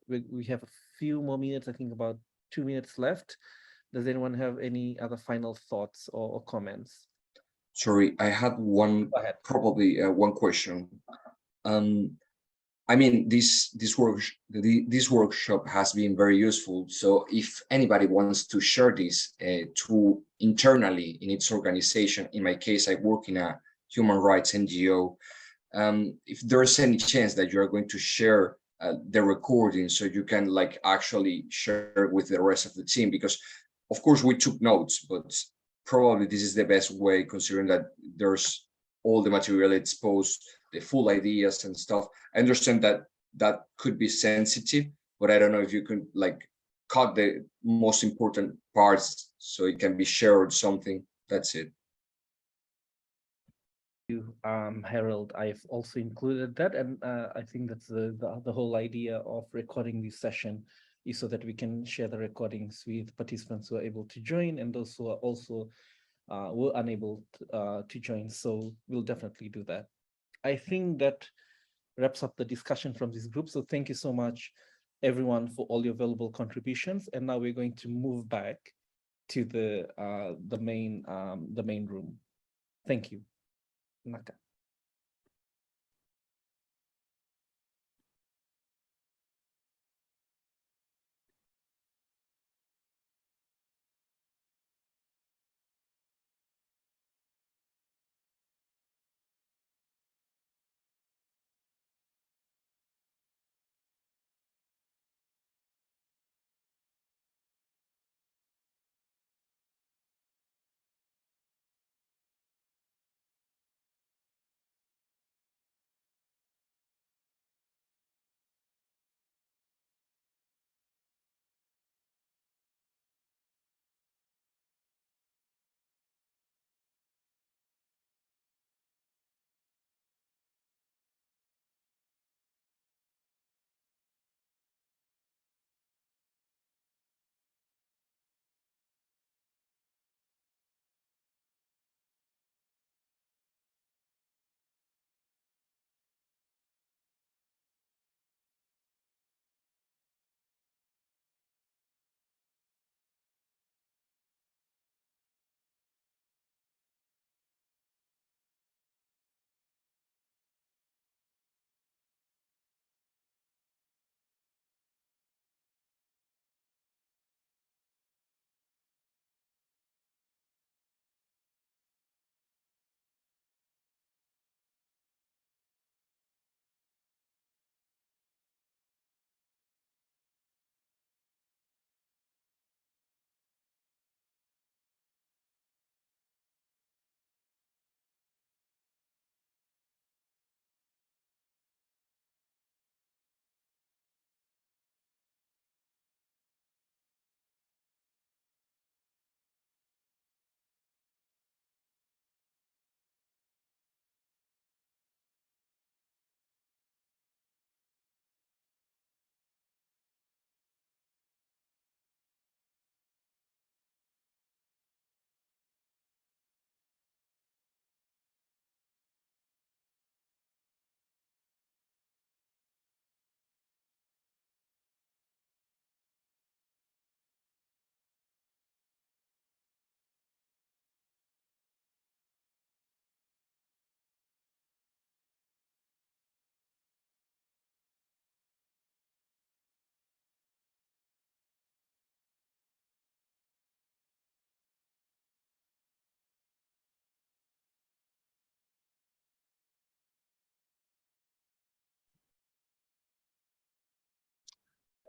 we have a few more minutes, I think about 2 minutes left. Does anyone have any other final thoughts or comments? Sorry, I had one, probably one question. I mean, this workshop has been very useful. So if anybody wants to share this to internally in its organization, in my case, I work in a human rights NGO. If there's any chance that you are going to share the recording, so you can like actually share with the rest of the team, because of course we took notes, but probably this is the best way, considering that there's all the material exposed, the full ideas and stuff. I understand that that could be sensitive, but I don't know if you could like cut the most important parts so it can be shared something. That's it. You, Harold, I've also included that, and I think that's the whole idea of recording this session is so that we can share the recordings with participants who are able to join and those who are also were unable to join. So we'll definitely do that. I think that wraps up the discussion from this group. So thank you so much, everyone, for all your valuable contributions. And now we're going to move back to the main room. Thank you. Naka.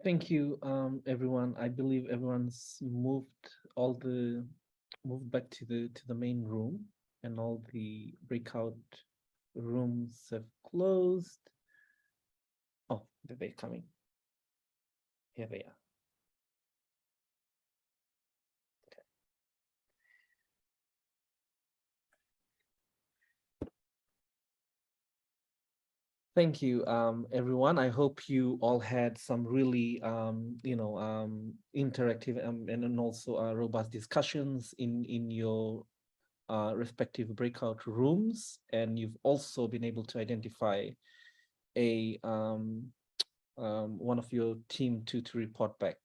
Thank you, everyone. I believe everyone's moved back to the main room, and all the breakout rooms have closed. Oh, they're coming. Here they are. Thank you, everyone. I hope you all had some really, interactive and then also robust discussions in your respective breakout rooms, and you've also been able to identify a one of your team to report back.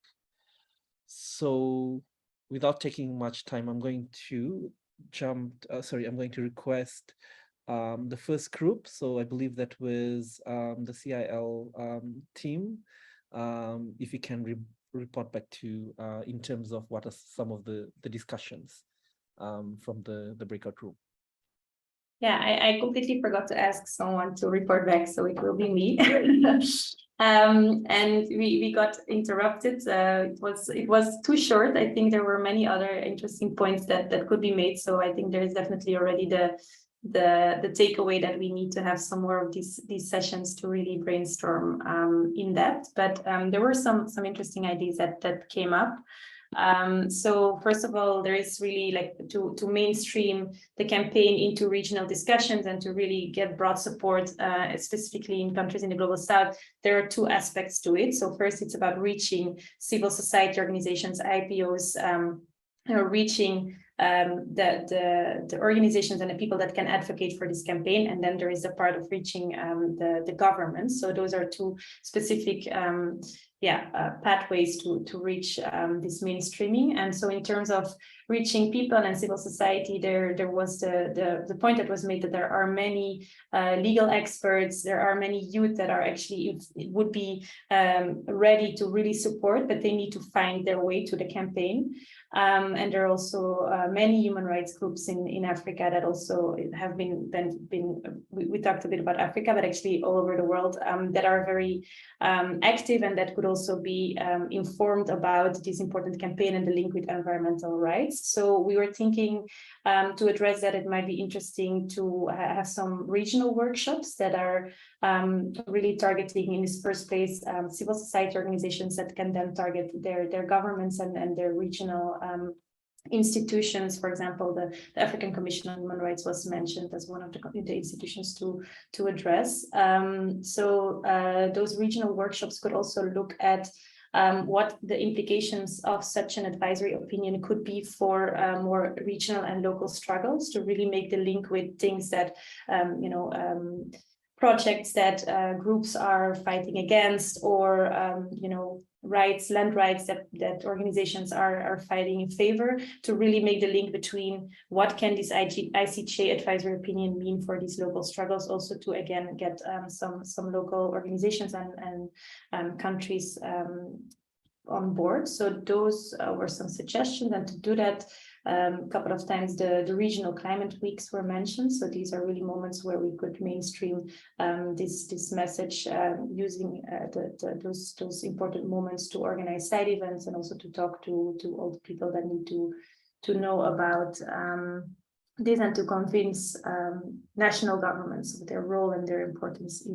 So, without taking much time, I'm going to request the first group. So I believe that was the CIL team. If you can report back to in terms of what are some of the discussions from the breakout room. Yeah, I completely forgot to ask someone to report back, so it will be me. And we got interrupted. It was too short. I think there were many other interesting points that could be made. So I think there is definitely already the takeaway that we need to have some more of these sessions to really brainstorm in depth. But there were some interesting ideas that came up. So first of all, there is really like to mainstream the campaign into regional discussions and to really get broad support, specifically in countries in the Global South. There are two aspects to it. So first, it's about reaching civil society organizations, IPOs, reaching the organizations and the people that can advocate for this campaign. And then there is the part of reaching the government. So those are two specific pathways to reach this mainstreaming. And so in terms of reaching people and civil society, there was the point that was made that there are many legal experts, there are many youth that are actually would be ready to really support, but they need to find their way to the campaign. And there are also many human rights groups in Africa that also have been we talked a bit about Africa, but actually all over the world that are very active and that could also be informed about this important campaign and the link with environmental rights. So we were thinking to address that, it might be interesting to have some regional workshops that are really targeting in this first place civil society organizations that can then target their governments and their regional institutions. For example, the African Commission on Human Rights was mentioned as one of the institutions to address. So those regional workshops could also look at what the implications of such an advisory opinion could be for more regional and local struggles, to really make the link with things that projects that groups are fighting against, or land rights that organizations are fighting in favor, to really make the link between what can this ICJ advisory opinion mean for these local struggles, also to again get some local organizations and countries on board. So those were some suggestions, and to do that, a couple of times the regional climate weeks were mentioned. So these are really moments where we could mainstream this message, using those important moments to organize side events and also to talk to all the people that need to know about this, and to convince national governments of their role and their importance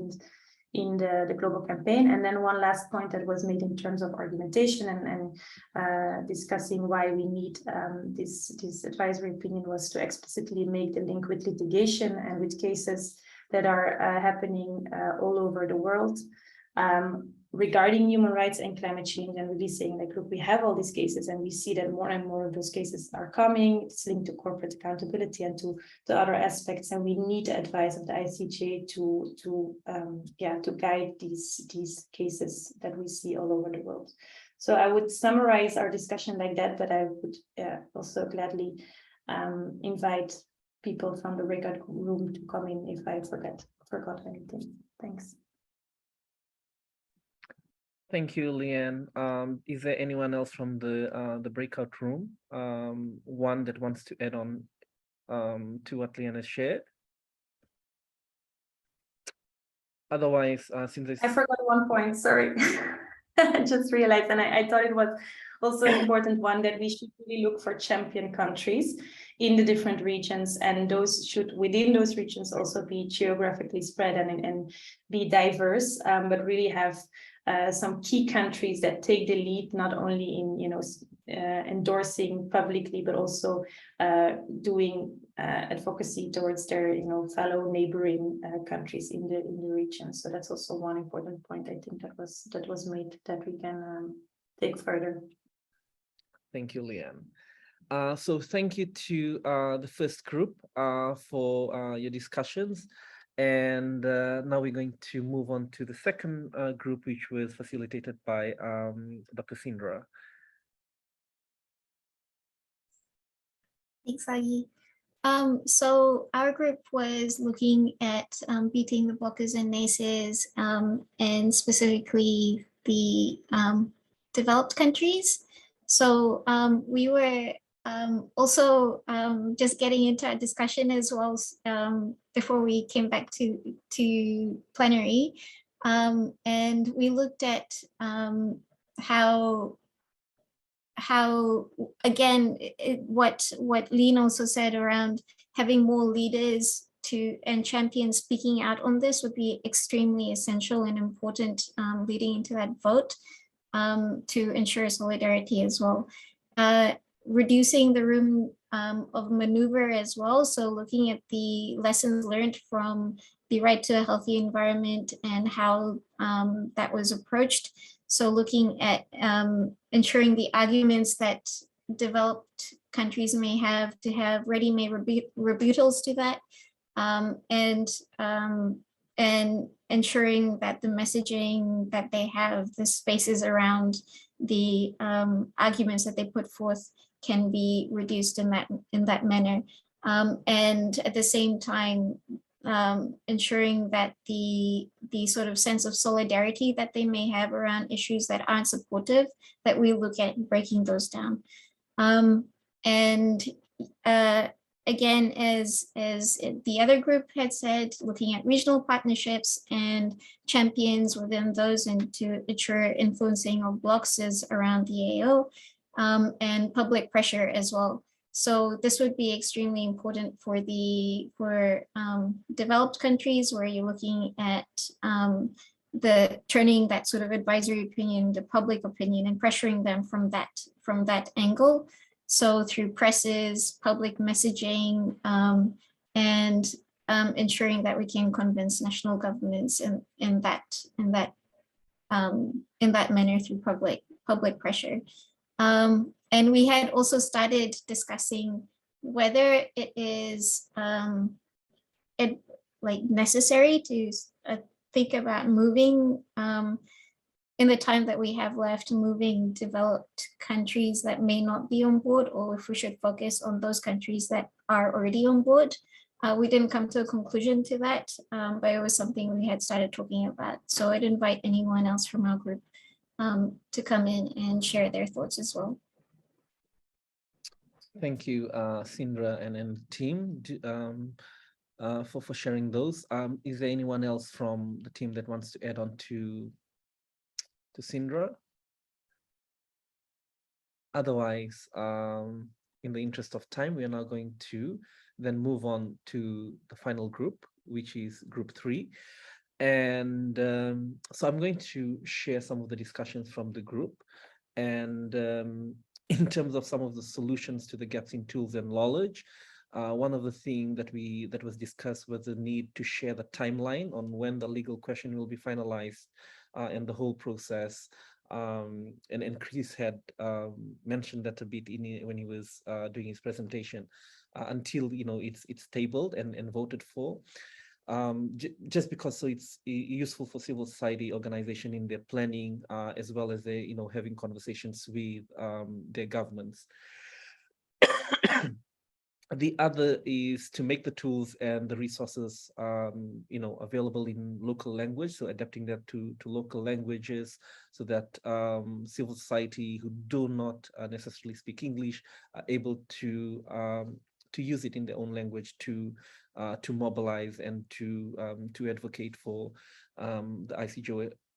in the global campaign. And then one last point that was made in terms of argumentation and discussing why we need this advisory opinion, was to explicitly make the link with litigation and with cases that are happening all over the world regarding human rights and climate change, and really saying like, look, we have all these cases and we see that more and more of those cases are coming. It's linked to corporate accountability and to other aspects, and we need the advice of the ICJ to guide these cases that we see all over the world. So I would summarize our discussion like that, but I would also gladly invite people from the breakout room to come in if I forgot anything. Thanks. Thank you, Leanne. Is there anyone else from the breakout room? One that wants to add on to what Leanne has shared? Otherwise, since I forgot one point, sorry. just realized, and I thought it was also an important one, that we should really look for champion countries in the different regions, and those should within those regions also be geographically spread and be diverse, but really have some key countries that take the lead, not only in endorsing publicly, but also doing advocacy towards their fellow neighboring countries in the region. So that's also one important point I think that was made that we can take further. Thank you, Leanne. So thank you to the first group for your discussions. And now we're going to move on to the second group, which was facilitated by Dr. Sindra. Thanks, Agi. So our group was looking at beating the blockers and naysayers, and specifically the developed countries. So we were also just getting into a discussion as well before we came back to plenary, and we looked at how again what Lean also said around having more leaders and champions speaking out on this would be extremely essential and important leading into that vote, to ensure solidarity as well. Reducing the room of maneuver as well. So looking at the lessons learned from the right to a healthy environment and how that was approached. So looking at ensuring the arguments that developed countries may have to have ready-made rebuttals to that, and ensuring that the messaging that they have, the spaces around the arguments that they put forth can be reduced in that manner, and at the same time ensuring that the sort of sense of solidarity that they may have around issues that aren't supportive, that we look at breaking those down. And again, as the other group had said, looking at regional partnerships and champions within those, and to ensure influencing of blocks is around the AO, and public pressure as well. So this would be extremely important for developed countries, where you're looking at the turning that sort of advisory opinion to public opinion and pressuring them from that angle. So through presses, public messaging, and ensuring that we can convince national governments in that manner through public pressure. And we had also started discussing whether it is necessary to think about moving, in the time that we have left, moving developed countries that may not be on board, or if we should focus on those countries that are already on board. We didn't come to a conclusion to that, but it was something we had started talking about. So I'd invite anyone else from our group to come in and share their thoughts as well. Thank you, Sindra and team, for sharing those. Is there anyone else from the team that wants to add on to Sindra? Otherwise, in the interest of time, we are now going to then move on to the final group, which is group 3. And so I'm going to share some of the discussions from the group. And in terms of some of the solutions to the gaps in tools and knowledge, one of the things that was discussed was the need to share the timeline on when the legal question will be finalized, and the whole process. And Chris had mentioned that a bit when he was doing his presentation, until it's tabled and voted for. Just because so it's useful for civil society organization in their planning, as well as they having conversations with their governments. The other is to make the tools and the resources available in local language, so adapting that to local languages, so that civil society who do not necessarily speak English are able to use it in their own language to mobilize and to advocate for the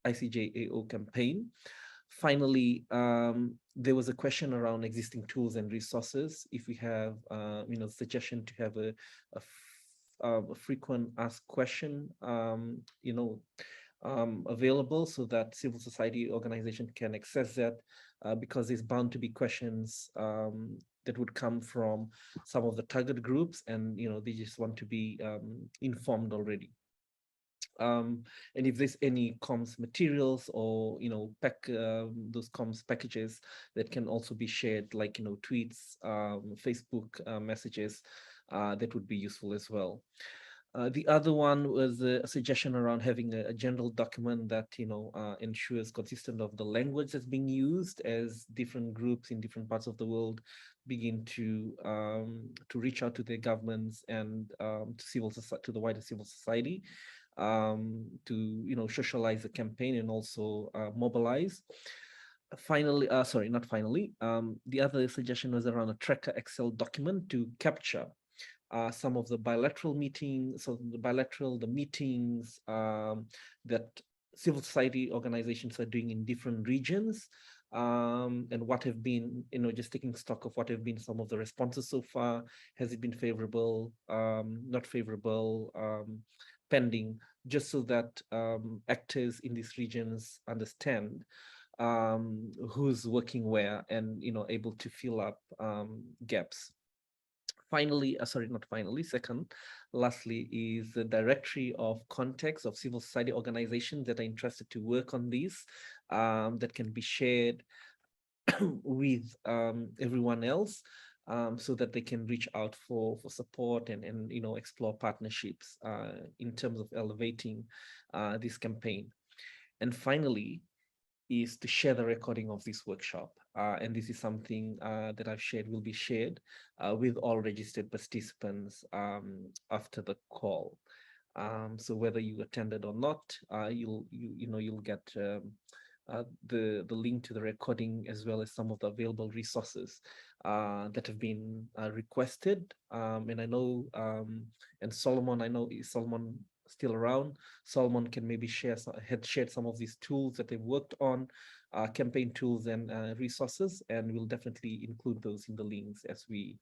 ICJAO campaign. Finally, there was a question around existing tools and resources. If we have, suggestion to have a frequent asked question, available so that civil society organization can access that, because there's bound to be questions that would come from some of the target groups, and they just want to be informed already. And if there's any comms materials or those comms packages that can also be shared, like tweets, Facebook messages, that would be useful as well. The other one was a suggestion around having a general document that ensures consistent of the language that's being used as different groups in different parts of the world begin to reach out to their governments and to the wider civil society, to socialize the campaign and also mobilize. Finally, not finally, the other suggestion was around a tracker Excel document to capture some of the bilateral meetings, the meetings that civil society organizations are doing in different regions, and what have been, just taking stock of what have been some of the responses so far. Has it been favorable, not favorable, pending, just so that actors in these regions understand who's working where, and able to fill up gaps. Finally, lastly, is the directory of contacts of civil society organizations that are interested to work on these, that can be shared with everyone else, so that they can reach out for support and explore partnerships in terms of elevating this campaign. And finally, is to share the recording of this workshop. And this is something that I've shared, will be shared with all registered participants after the call. So whether you attended or not, you'll get the link to the recording, as well as some of the available resources that have been requested. And I know, and Solomon, is Solomon still around? Solomon can maybe had shared some of these tools that they've worked on, campaign tools and resources, and we'll definitely include those in the links as we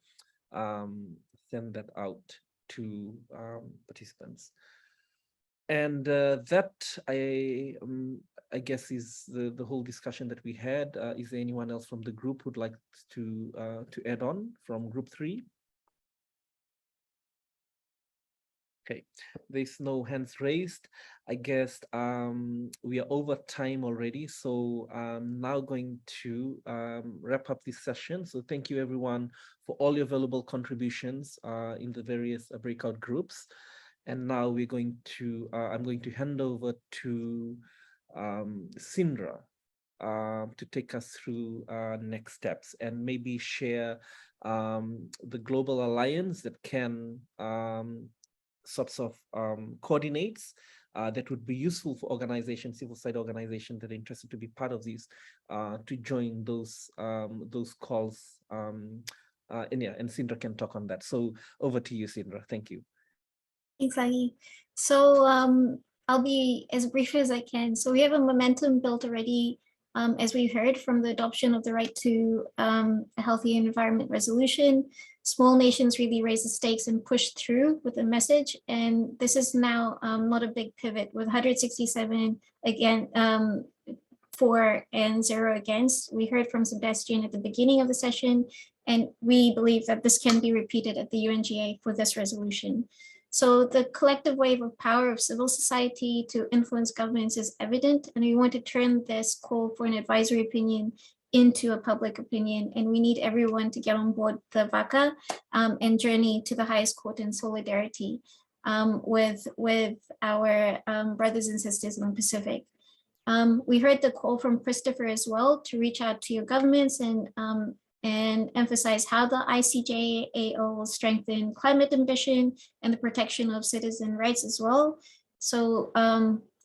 send that out to participants. And that, I guess, is the whole discussion that we had. Is there anyone else from the group who'd like to add on from group 3? Okay, there's no hands raised. I guess we are over time already, so I'm now going to wrap up this session. So thank you everyone for all your valuable contributions in the various breakout groups. And now we're going to, I'm going to hand over to Sindra to take us through next steps and maybe share the global alliance that can sorts of coordinates that would be useful for organizations, civil society organizations that are interested to be part of these, to join those calls. And Sindra can talk on that. So over to you, Sindra. Thank you. Thanks, Aggie. So I'll be as brief as I can. So we have a momentum built already, as we heard, from the adoption of the right to a healthy environment resolution. Small nations really raise the stakes and push through with a message. And this is now not a big pivot with 167 again, for and 0 against. We heard from Sebastian at the beginning of the session, and we believe that this can be repeated at the UNGA for this resolution. So the collective wave of power of civil society to influence governments is evident, and we want to turn this call for an advisory opinion into a public opinion, and we need everyone to get on board the VACA and journey to the highest court in solidarity with our brothers and sisters in the Pacific. We heard the call from Christopher as well to reach out to your governments and emphasize how the ICJAO will strengthen climate ambition and the protection of citizen rights as well. So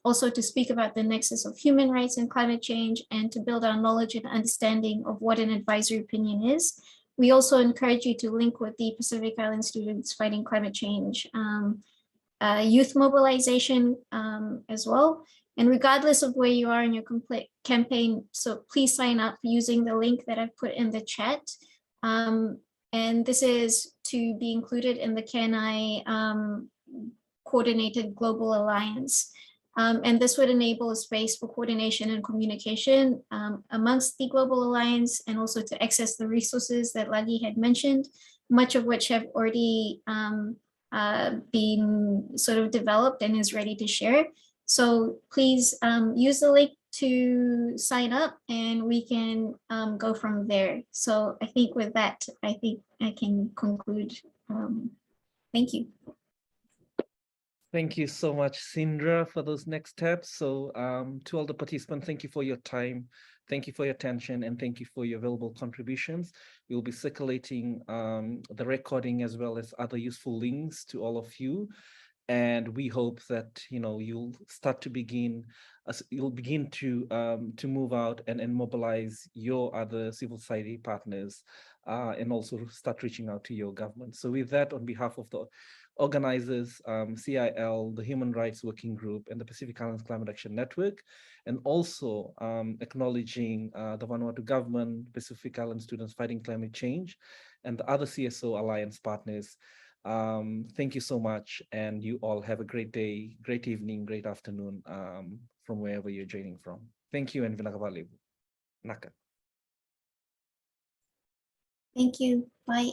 also to speak about the nexus of human rights and climate change, and to build our knowledge and understanding of what an advisory opinion is. We also encourage you to link with the Pacific Island students fighting climate change, youth mobilization as well. And regardless of where you are in your complete campaign, so please sign up using the link that I've put in the chat. And this is to be included in the CANI Coordinated Global Alliance. And this would enable a space for coordination and communication amongst the Global Alliance, and also to access the resources that Lagi had mentioned, much of which have already been sort of developed and is ready to share. So please use the link to sign up, and we can go from there. So I think with that, I think I can conclude. Thank you. Thank you so much, Sindra, for those next steps. So to all the participants, thank you for your time. Thank you for your attention, and thank you for your valuable contributions. We'll be circulating the recording as well as other useful links to all of you. And we hope that you'll start to begin to move out and mobilize your other civil society partners, and also start reaching out to your government. So with that, on behalf of the organizers, CIL, the Human Rights Working Group, and the Pacific Islands Climate Action Network, and also acknowledging the Vanuatu government, Pacific Island Students Fighting Climate Change, and the other CSO Alliance partners. Thank you so much, and you all have a great day, great evening, great afternoon from wherever you're joining from. Thank you, and vinakavalibu. Naka. Thank you. Bye.